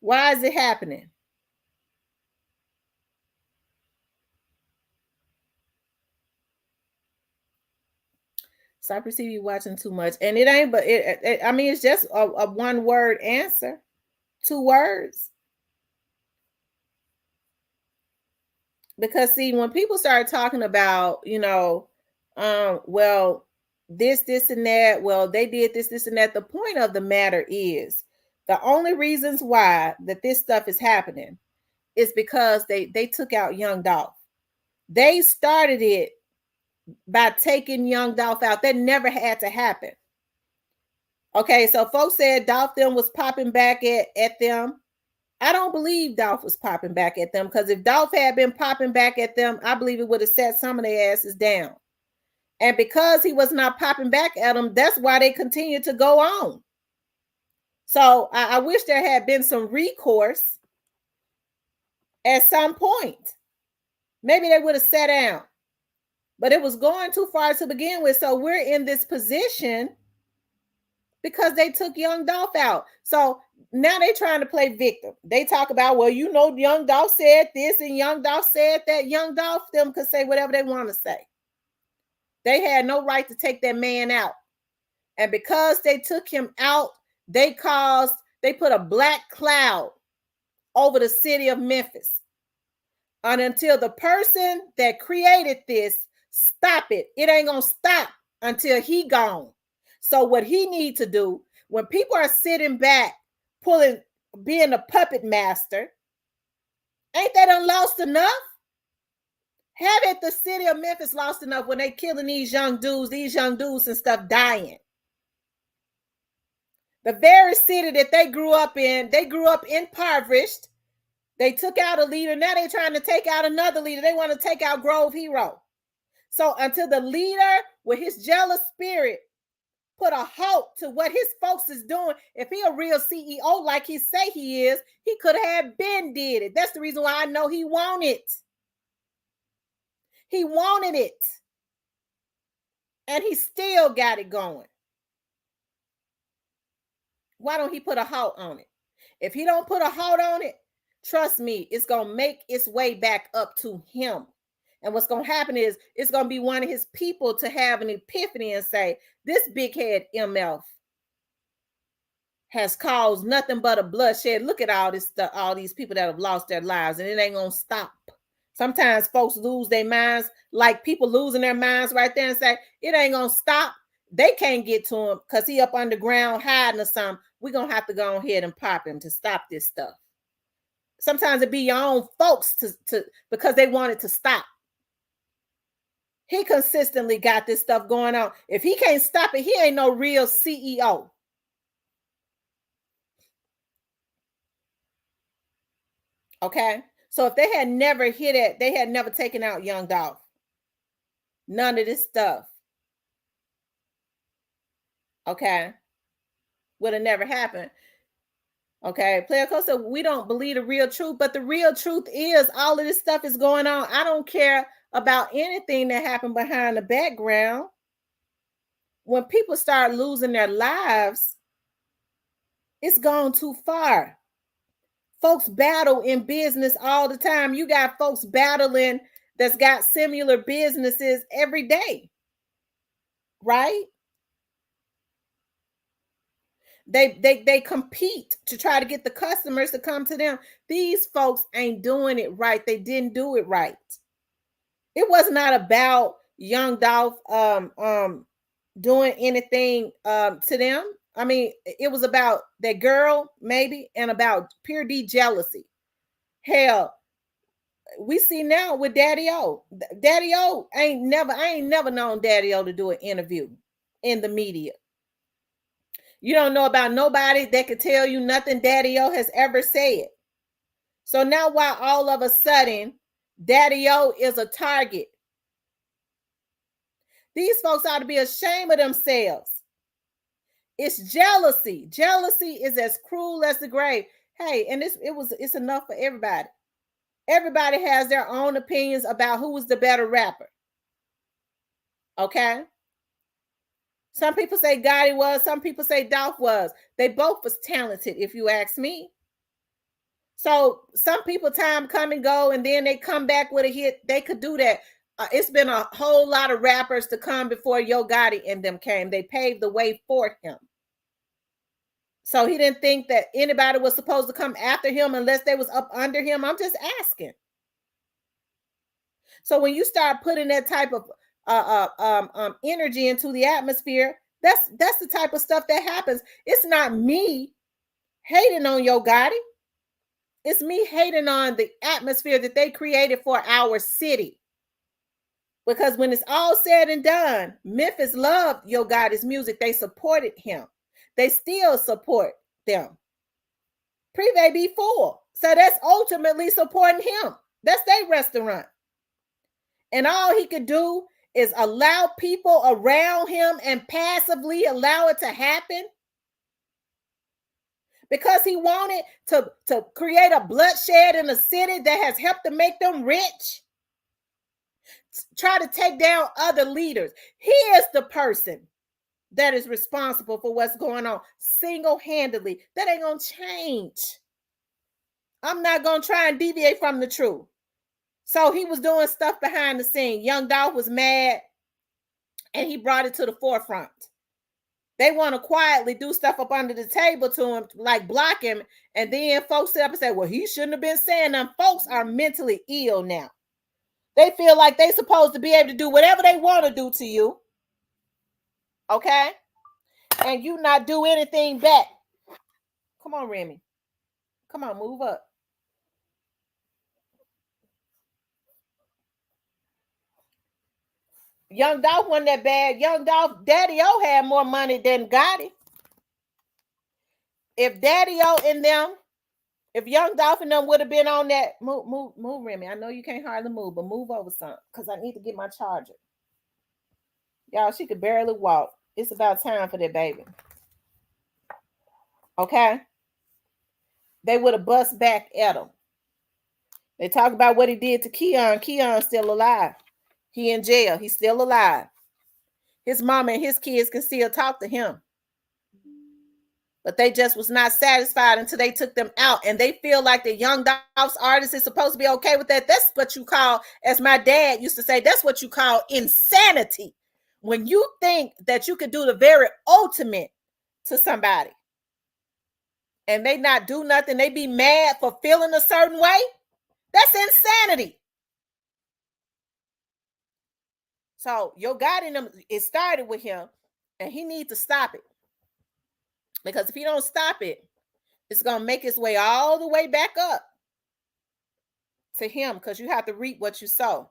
Why is it happening? So I perceive you watching too much, and it ain't. But I mean, it's just a one word answer, 2 words. Because see, when people start talking about, well, this, and that, well, they did this, and that. The point of the matter is, the only reasons why that this stuff is happening is because they took out Young Dolph. They started it by taking Young Dolph out. That never had to happen. Okay, so folks said Dolph them was popping back at them. I don't believe Dolph was popping back at them, because if Dolph had been popping back at them, I believe it would have set some of their asses down. And because he was not popping back at them, that's why they continued to go on. So I wish there had been some recourse at some point. Maybe they would have sat down, but it was going too far to begin with. So we're in this position because they took Young Dolph out. So now they trying to play victim. They talk about, well, Young Dolph said this and Young Dolph said that. Young Dolph them could say whatever they want to say. They had no right to take that man out. And because they took him out, they put a black cloud over the city of Memphis. And until the person that created this stop it, it ain't gonna stop until he gone. So what he need to do, when people are sitting back, being a puppet master, ain't they done lost enough? Haven't the city of Memphis lost enough when they killing these young dudes and stuff dying? The very city that they grew up impoverished. They took out a leader. Now they're trying to take out another leader. They want to take out Grove Hero. So until the leader with his jealous spirit put a halt to what his folks is doing, if he a real CEO like he say he is, he could have been did it. That's the reason why I know he wanted it. He wanted it. And he still got it going. Why don't he put a halt on it? If he don't put a halt on it, trust me, it's going to make its way back up to him. And what's going to happen is it's going to be one of his people to have an epiphany and say, this big head MF has caused nothing but a bloodshed. Look at all this stuff, all these people that have lost their lives, and it ain't going to stop. Sometimes folks lose their minds, like people losing their minds right there and say, it ain't going to stop. They can't get to him because he up underground hiding or something. We're going to have to go ahead and pop him to stop this stuff. Sometimes it be your own folks to because they want it to stop. He consistently got this stuff going on. If he can't stop it, he ain't no real CEO. Okay? So if they had never hit it, they had never taken out Young Dolph. None of this stuff. Okay? Would have never happened. Okay, Player Coach said, we don't believe the real truth, but the real truth is all of this stuff is going on. I don't care about anything that happened behind the background. When people start losing their lives, it's gone too far. Folks battle in business all the time. You got folks battling that's got similar businesses every day, right? They compete to try to get the customers to come to them. These folks ain't doing it right. They didn't do it right. It was not about Young Dolph doing anything to them. I mean, it was about that girl maybe, and about pure D jealousy. Hell, we see now with Daddyo. Daddyo I ain't never known Daddyo to do an interview in the media. You don't know about nobody that could tell you nothing Daddyo has ever said. So now why all of a sudden Daddyo is a target? These folks ought to be ashamed of themselves. It's jealousy. Jealousy is as cruel as the grave. Hey, and it's enough for everybody. Everybody has their own opinions about who was the better rapper. Okay? Some people say Gotti was, some people say Dolph was. They both was talented, if you ask me. So some people time come and go, and then they come back with a hit. They could do that. It's been a whole lot of rappers to come before Yo Gotti and them came. They paved the way for him. So he didn't think that anybody was supposed to come after him unless they was up under him. I'm just asking. So when you start putting that type of energy into the atmosphere, that's the type of stuff that happens. It's not me hating on Yo Gotti. It's me hating on the atmosphere that they created for our city. Because when it's all said and done, Memphis loved Yo Gotti's music. They supported him. They still support them. Privé be full. So that's ultimately supporting him. That's their restaurant. And all he could do is allow people around him and passively allow it to happen because he wanted to create a bloodshed in a city that has helped to make them rich. Try to take down other leaders. He is the person that is responsible for what's going on single-handedly. That ain't gonna change. I'm not gonna try and deviate from the truth. So he was doing stuff behind the scene. Young Dolph was mad and he brought it to the forefront. They want to quietly do stuff up under the table to him, like block him. And then folks sit up and say, well, he shouldn't have been saying that. Folks are mentally ill now. They feel like they're supposed to be able to do whatever they want to do to you. Okay? And you not do anything back. Come on, Remy. Come on, move up. Young Dolph wasn't that bad. Young Dolph, Daddyo had more money than Gotti. If Daddyo and them, if Young Dolph and them would have been on that, move, Remy. I know you can't hardly move, but move over some, because I need to get my charger. Y'all, she could barely walk. It's about time for that baby. Okay? They would have bust back at him. They talk about what he did to Keon. Keon's still alive. He in jail. He's still alive. His mama and his kids can still talk to him. But they just was not satisfied until they took them out. And they feel like the Young Dolph's artist is supposed to be okay with that. That's what you call, as my dad used to say, that's what you call insanity. When you think that you could do the very ultimate to somebody and they not do nothing, they be mad for feeling a certain way, that's insanity. So Yo Gotti them, it started with him, and he needs to stop it. Because if he don't stop it, it's going to make its way all the way back up to him, because you have to reap what you sow.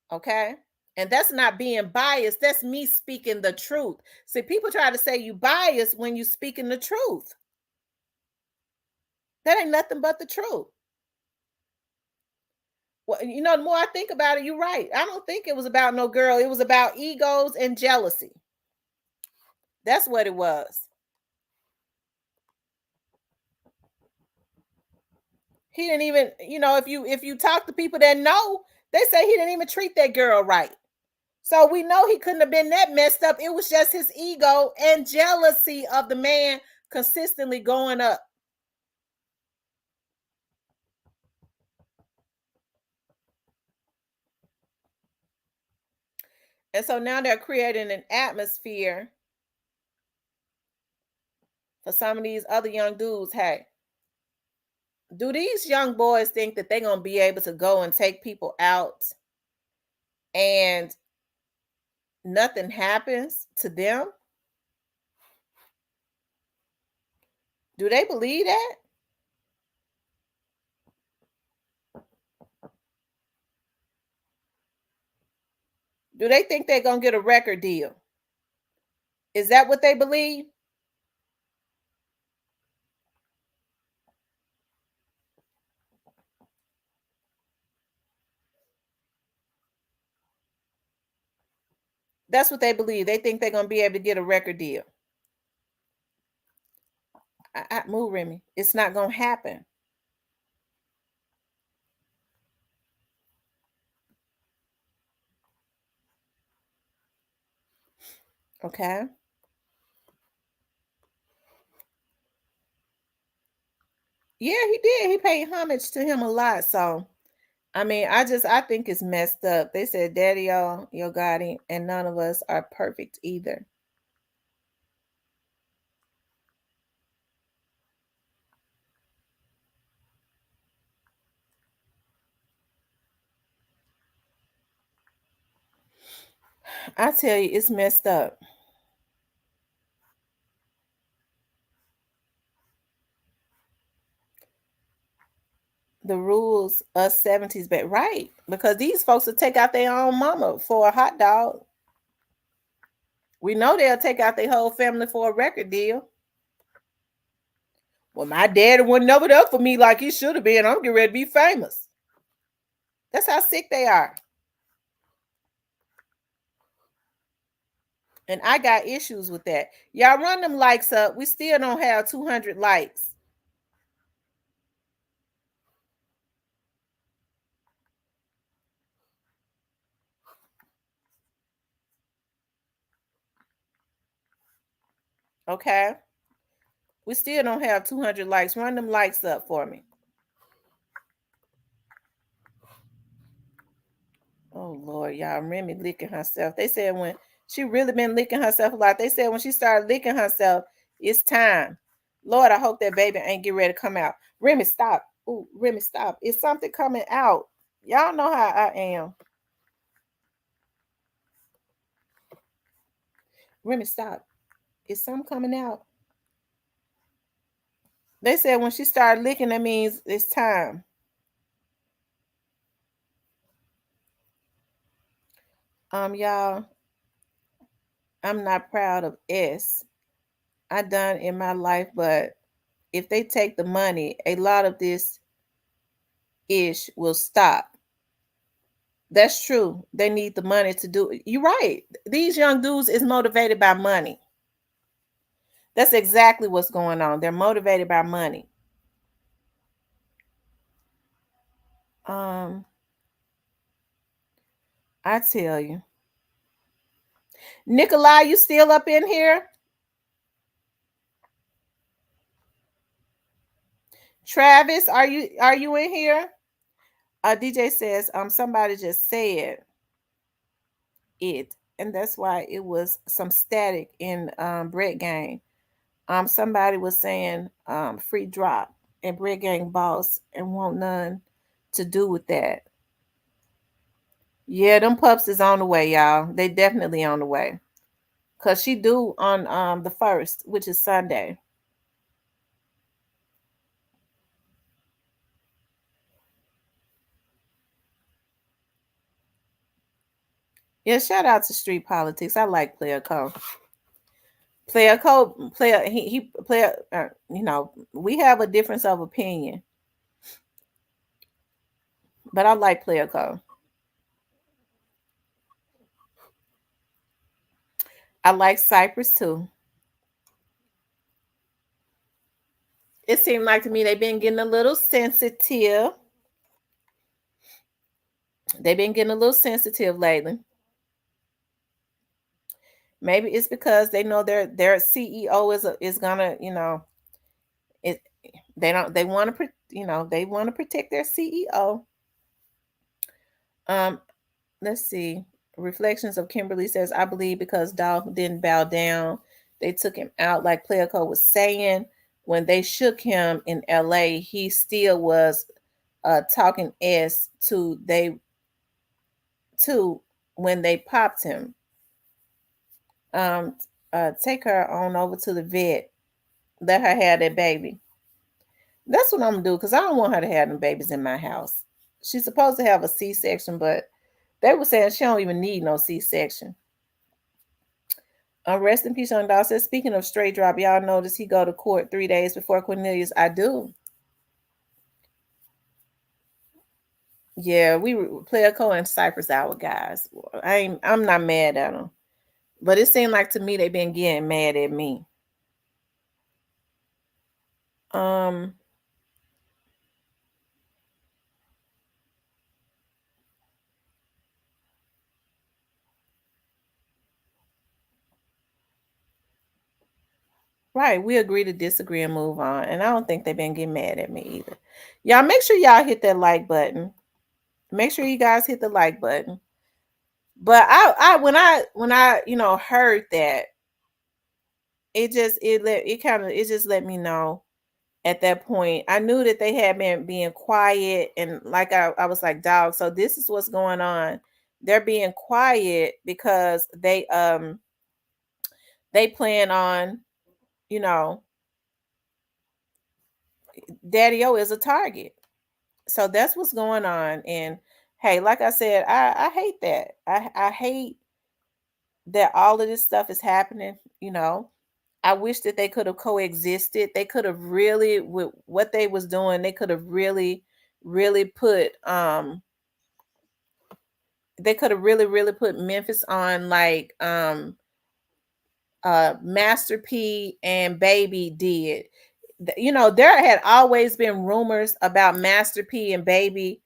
Okay? And that's not being biased. That's me speaking the truth. See, people try to say you biased when you speaking the truth. That ain't nothing but the truth. Well, you know, the more I think about it, you're right. I don't think it was about no girl. It was about egos and jealousy. That's what it was. He didn't even, you know, if you talk to people that know, they say he didn't even treat that girl right. So we know he couldn't have been that messed up. It was just his ego and jealousy of the man consistently going up. And so now they're creating an atmosphere for some of these other young dudes. Hey, do these young boys think that they're going to be able to go and take people out and nothing happens to them? Do they believe that? Do they think they're going to get a record deal? Is that what they believe? That's what they believe. They think they're gonna be able to get a record deal. Move, Remy. It's not gonna happen. Okay. Yeah, he did. He paid homage to him a lot. So I mean, I think it's messed up. They said Daddyo, your Gotti, and none of us are perfect either. I tell you, it's messed up. The rules us 70s back, right? Because these folks will take out their own mama for a hot dog. We know they'll take out their whole family for a record deal. Well, my daddy wasn't never there for me like he should have been. I'm getting ready to be famous. That's how sick they are. And I got issues with that. Y'all run them likes up. We still don't have 200 likes. Okay. We still don't have 200 likes. Run them likes up for me. Oh Lord, y'all, Remy licking herself. They said when she really been licking herself a lot. They said when she started licking herself, it's time. Lord, I hope that baby ain't get ready to come out. Remy, stop. Ooh, Remy, stop. It's something coming out. Y'all know how I am. Remy, stop. Is something coming out? They said when she started licking, that means it's time. Y'all, I'm not proud of S. I done in my life, but if they take the money, a lot of this ish will stop. That's true. They need the money to do it. You're right. These young dudes is motivated by money. That's exactly what's going on. They're motivated by money. Um, I tell you. Nikolai, you still up in here? Travis, are you in here? DJ says, somebody just said it, and that's why it was some static in Brett Gang. Somebody was saying free drop and Brett Gang boss and want none to do with that. Yeah, them pups is on the way, y'all. They definitely on the way. Cause she due on the first, which is Sunday. Yeah, shout out to Street Politics. I like Player Co. Player Co. Player he player. We have a difference of opinion, but I like Player Co. I like Cypress too. It seemed like to me they've been getting a little sensitive. They've been getting a little sensitive lately. Maybe it's because they know their CEO is gonna it they don't they want to they want to protect their CEO. Um, let's see. Reflections of Kimberly says, I believe because Dolph didn't bow down, they took him out. Like Clearco was saying, when they shook him in LA, he still was talking S to when they popped him. Um, take her on over to the vet. Let her have that baby. That's what I'm gonna do because I don't want her to have them babies in my house. She's supposed to have a C-section, but they were saying she don't even need no C-section. Rest in peace, Young Dog says, speaking of straight drop, y'all notice he go to court 3 days before Cornelius. I do. Yeah, we play a co and Cypress our guys. I'm not mad at them. But it seemed like to me they've been getting mad at me. Um, right. We agree to disagree and move on. And I don't think they've been getting mad at me either. Y'all make sure y'all hit that like button. Make sure you guys hit the like button. But when I heard that, it just let me know at that point. I knew that they had been being quiet, and like I was like, dog, so this is what's going on. They're being quiet because they plan on, you know, Daddyo is a target. So that's what's going on. And hey, like I said, I hate that. I hate that all of this stuff is happening. I wish that they could have coexisted. They could have really, with what they was doing, they could have really put they could have really put Memphis on like Master P and Baby did. There had always been rumors about Master P and Baby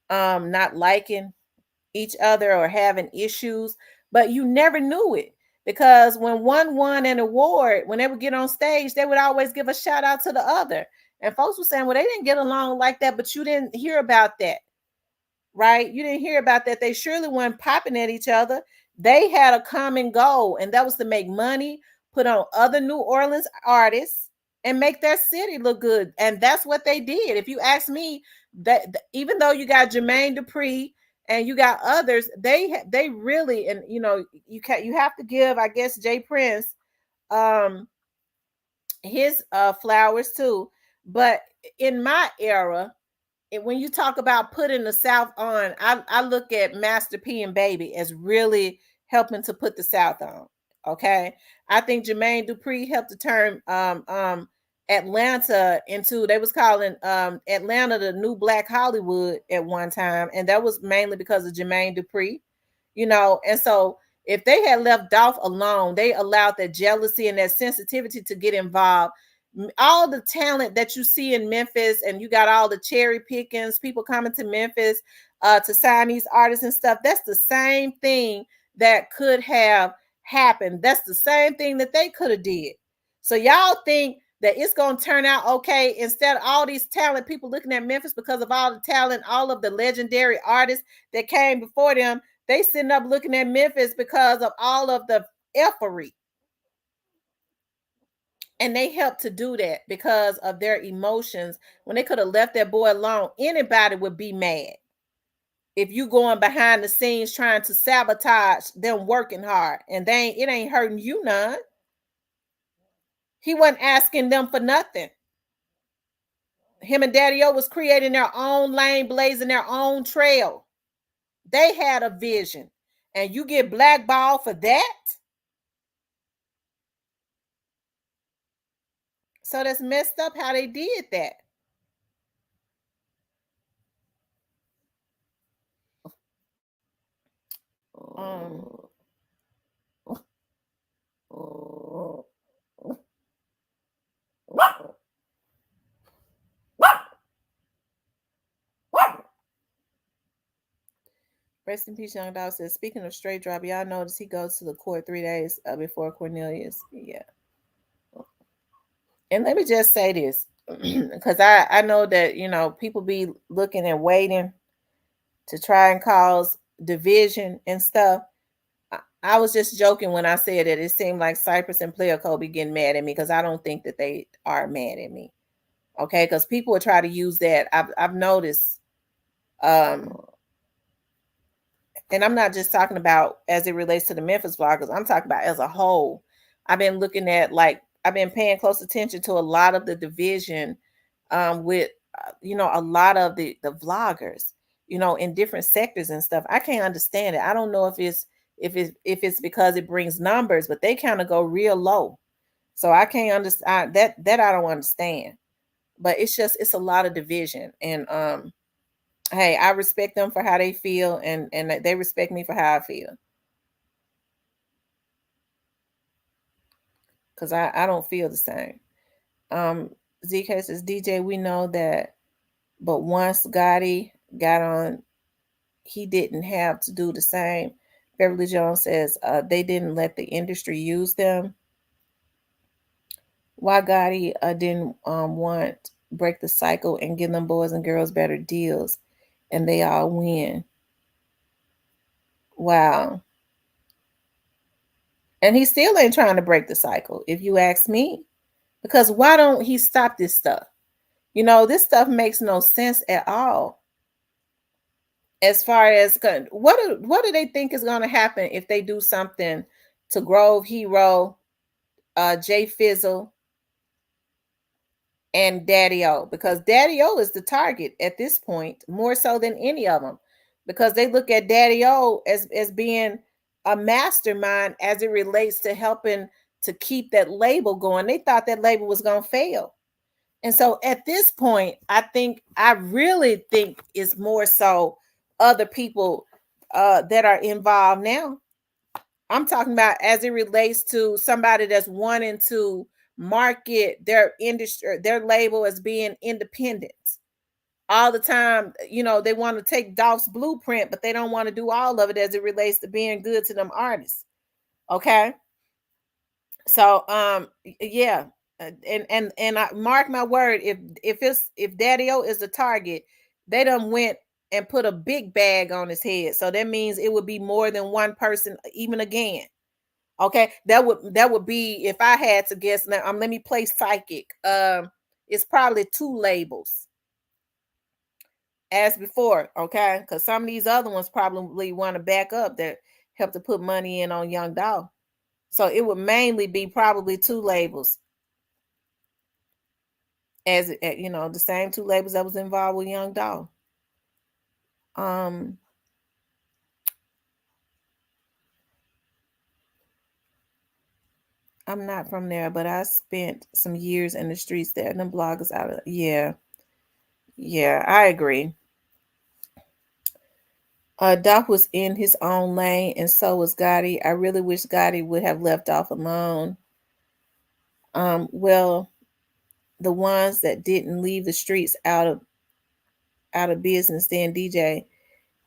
not liking each other or having issues, but you never knew it because when one won an award, when they would get on stage, they would always give a shout out to the other. And folks were saying, well, they didn't get along like that, but you didn't hear about that, right? You didn't hear about that. They surely weren't popping at each other. They had a common goal, and that was to make money, put on other New Orleans artists, and make their city look good. And that's what they did. If you ask me, that even though you got Jermaine Dupri and you got others, they really, and you have to give, I guess, Jay Prince um his flowers too. But in my era, when you talk about putting the South on, I look at Master P and Baby as really helping to put the South on. Okay, I think Jermaine Dupri helped to turn Atlanta into, they was calling Atlanta the new Black Hollywood at one time, and that was mainly because of Jermaine Dupri. And so if they had left Dolph alone, they allowed that jealousy and that sensitivity to get involved. All the talent that you see in Memphis, and you got all the cherry pickings, people coming to Memphis to sign these artists and stuff. That's the same thing that could have happened. That's the same thing that they could have did. So y'all think that it's going to turn out okay instead of all these talent people looking at Memphis because of all the talent, all of the legendary artists that came before them. They sitting up looking at Memphis because of all of the effery. And they helped to do that because of their emotions. When they could have left that boy alone, anybody would be mad. If you going behind the scenes trying to sabotage them working hard, and it ain't hurting you none. He wasn't asking them for nothing. Him and Daddyo was creating their own lane, blazing their own trail. They had a vision, and you get blackballed for that. So that's messed up how they did that. Um, Rest in peace, Young Dog says, speaking of straight drop, y'all notice he goes to the court 3 days before Cornelius. Yeah. And let me just say this, because I know that, people be looking and waiting to try and cause division and stuff. I was just joking when I said that it seemed like Cypress and Player Kobe getting mad at me, because I don't think that they are mad at me. Okay, because people will try to use that. I've noticed, and I'm not just talking about as it relates to the Memphis vloggers. I'm talking about as a whole. I've been looking at, like, I've been paying close attention to a lot of the division with a lot of the vloggers, in different sectors and stuff. I can't understand it. I don't know if it's because it brings numbers, but they kind of go real low. So I can't understand that I don't understand. But it's a lot of division, and hey, I respect them for how they feel, and they respect me for how I feel. because I don't feel the same. Um, ZK says, DJ, we know that, but once Gotti got on, he didn't have to do the same. Beverly Jones says, they didn't let the industry use them. Why Gotti didn't want break the cycle and give them boys and girls better deals, and they all win. Wow. And he still ain't trying to break the cycle, if you ask me. Because why don't he stop this stuff? This stuff makes no sense at all. As far as what do they think is going to happen if they do something to Grove Hero, Jay Fizzle, and Daddyo? Because Daddyo is the target at this point, more so than any of them, because they look at Daddyo as being a mastermind as it relates to helping to keep that label going. They thought that label was going to fail. And so at this point, I really think it's more so other people that are involved now. I'm talking about as it relates to somebody that's wanting to market their industry, their label as being independent. All the time, they want to take Dolph's blueprint, but they don't want to do all of it as it relates to being good to them artists. Okay. So yeah, and I mark my word, if Daddyo is the target, they done went and put a big bag on his head. So that means it would be more than one person even again. Okay, that would be, if I had to guess now, let me play psychic. It's probably two labels as before, okay? Because some of these other ones probably want to back up that help to put money in on Young Dolph. So it would mainly be probably two labels, as the same two labels that was involved with Young Dolph. Um, I'm not from there, but I spent some years in the streets there, and them bloggers out of, yeah, yeah, I agree. Doc was in his own lane, and so was Gotti. I really wish Gotti would have left off alone. Well, the ones that didn't leave the streets out of business, then DJ,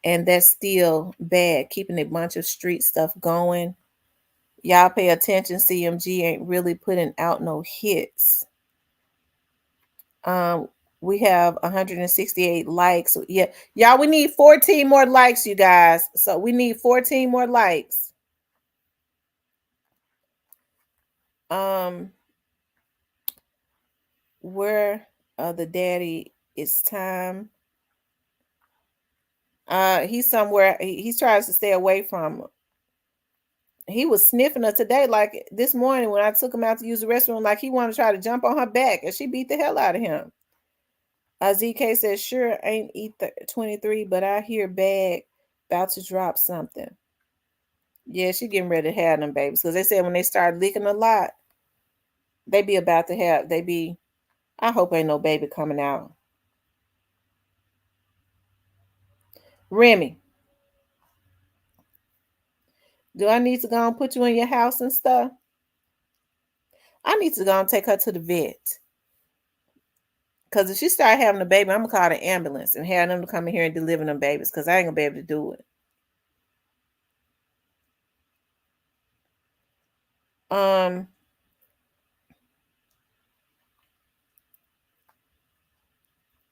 and that's still bad. Keeping a bunch of street stuff going. Y'all pay attention. CMG ain't really putting out no hits. Um, we have 168 likes. So yeah, y'all, we need 14 more likes, you guys. So we need 14 more likes. Um, where the daddy? It's time. He's somewhere. He tries to stay away from. He was sniffing her today, like this morning when I took him out to use the restroom, like he wanted to try to jump on her back, and she beat the hell out of him. ZK says, sure, ain't E23, but I hear Bag about to drop something. Yeah, she getting ready to have them babies, because they said when they start leaking a lot, they be about to have, I hope ain't no baby coming out. Remy, do I need to go and put you in your house and stuff? I need to go and take her to the vet. Because if she start having a baby, I'm going to call the ambulance and have them to come in here and deliver them babies, because I ain't going to be able to do it.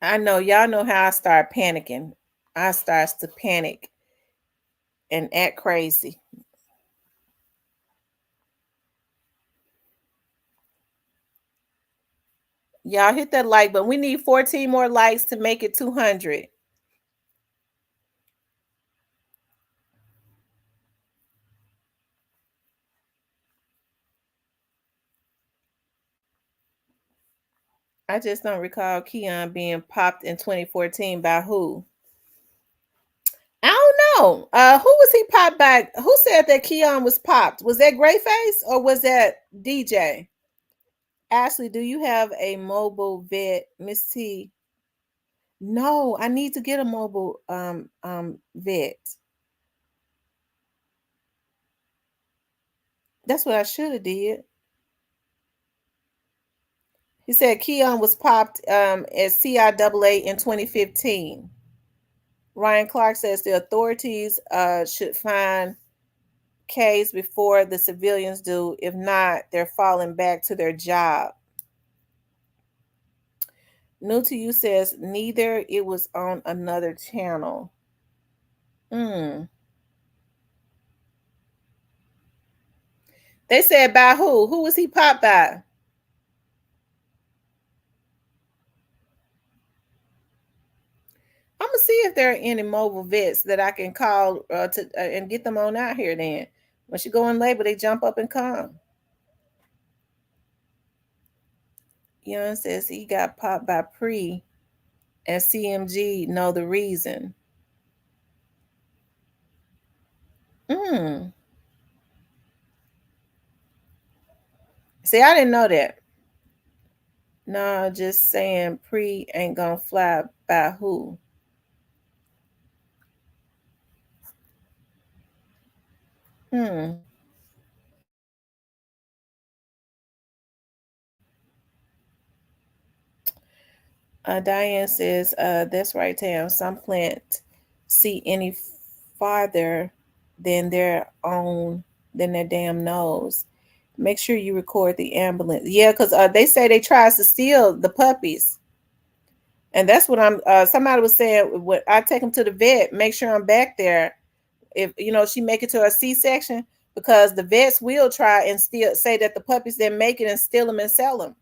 I know y'all know how I start panicking. I starts to panic and act crazy. Y'all hit that like, but we need 14 more likes to make it 200. I just don't recall Keon being popped in 2014 by who. I don't know. Who was he popped by? Who said that Keon was popped? Was that Grayface or was that DJ? Ashley, do you have a mobile vet, Miss T? No, I need to get a mobile vet. That's what I should have did. He said Keon was popped as CIAA in 2015. Ryan Clark says the authorities should find K's before the civilians do. If not, they're falling back to their job. New to you says neither. It was on another channel. Hmm. They said by who? Who was he popped by? I'm gonna see if there are any mobile vets that I can call to and get them on out here. Then when she go in labor, they jump up and come. Young says he got popped by Pre and CMG know the reason. Hmm. See, I didn't know that. No, just saying Pre ain't gonna fly by who. Hmm. Diane says, that's right, Tam. Some plant see any farther than their own than their damn nose. Make sure you record the ambulance. Yeah, because they say they tries to steal the puppies. And that's what I'm somebody was saying when I take them to the vet, make sure I'm back there. If she make it to a C-section, because the vets will try and still say that the puppies didn't make it and steal them and sell them.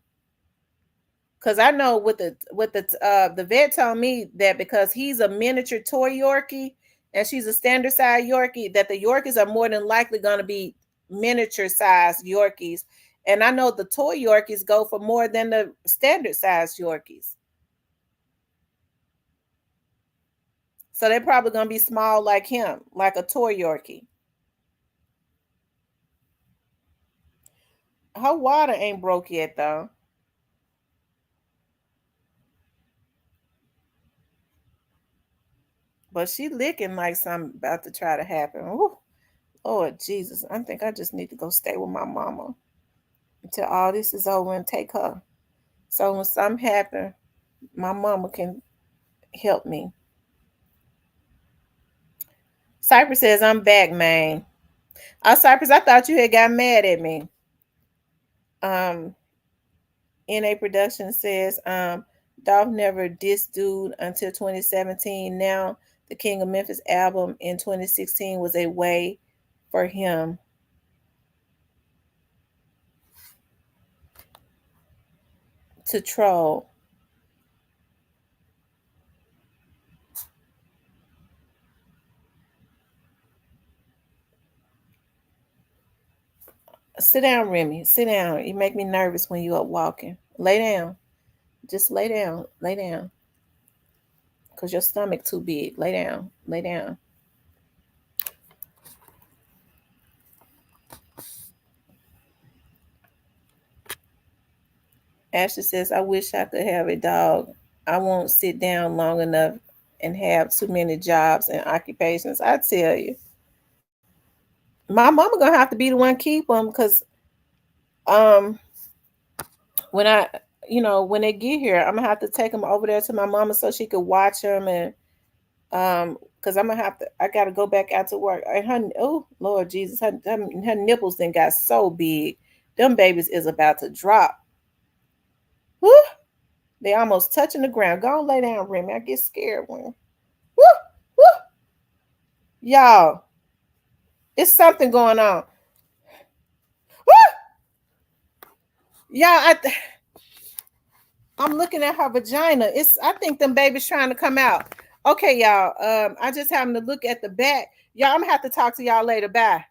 Because I know the vet told me that because he's a miniature toy Yorkie and she's a standard size Yorkie, that the Yorkies are more than likely going to be miniature size Yorkies. And I know the toy Yorkies go for more than the standard size Yorkies. So they're probably going to be small like him, like a toy Yorkie. Her water ain't broke yet though. But she licking like something about to try to happen. Ooh, Lord Jesus. I think I just need to go stay with my mama until all this is over and take her. So when something happen, my mama can help me. Cypress says, I'm back, man. Oh, Cypress, I thought you had got mad at me. Um, NA Production says, Dolph never dissed dude until 2017. Now the King of Memphis album in 2016 was a way for him to troll. Sit down, Remy. Sit down. You make me nervous when you up walking. Lay down. Just lay down. Lay down. Cause your stomach too big. Lay down. Lay down. Ashley says, I wish I could have a dog. I won't sit down long enough and have too many jobs and occupations. I tell you. My mama gonna have to be the one keep them because um when I when they get here, I'm gonna have to take them over there to my mama so she could watch them and because I'm gonna have to. I gotta go back out to work. And her, oh Lord Jesus, her nipples then got so big. Them babies is about to drop. Woo! They almost touching the ground. Go on, lay down, Remy. I get scared when. Woo! Woo! Y'all, it's something going on. Woo! Y'all, I'm looking at her vagina. I think them babies trying to come out. Okay, y'all. I just having to look at the back. Y'all, I'm gonna have to talk to y'all later. Bye.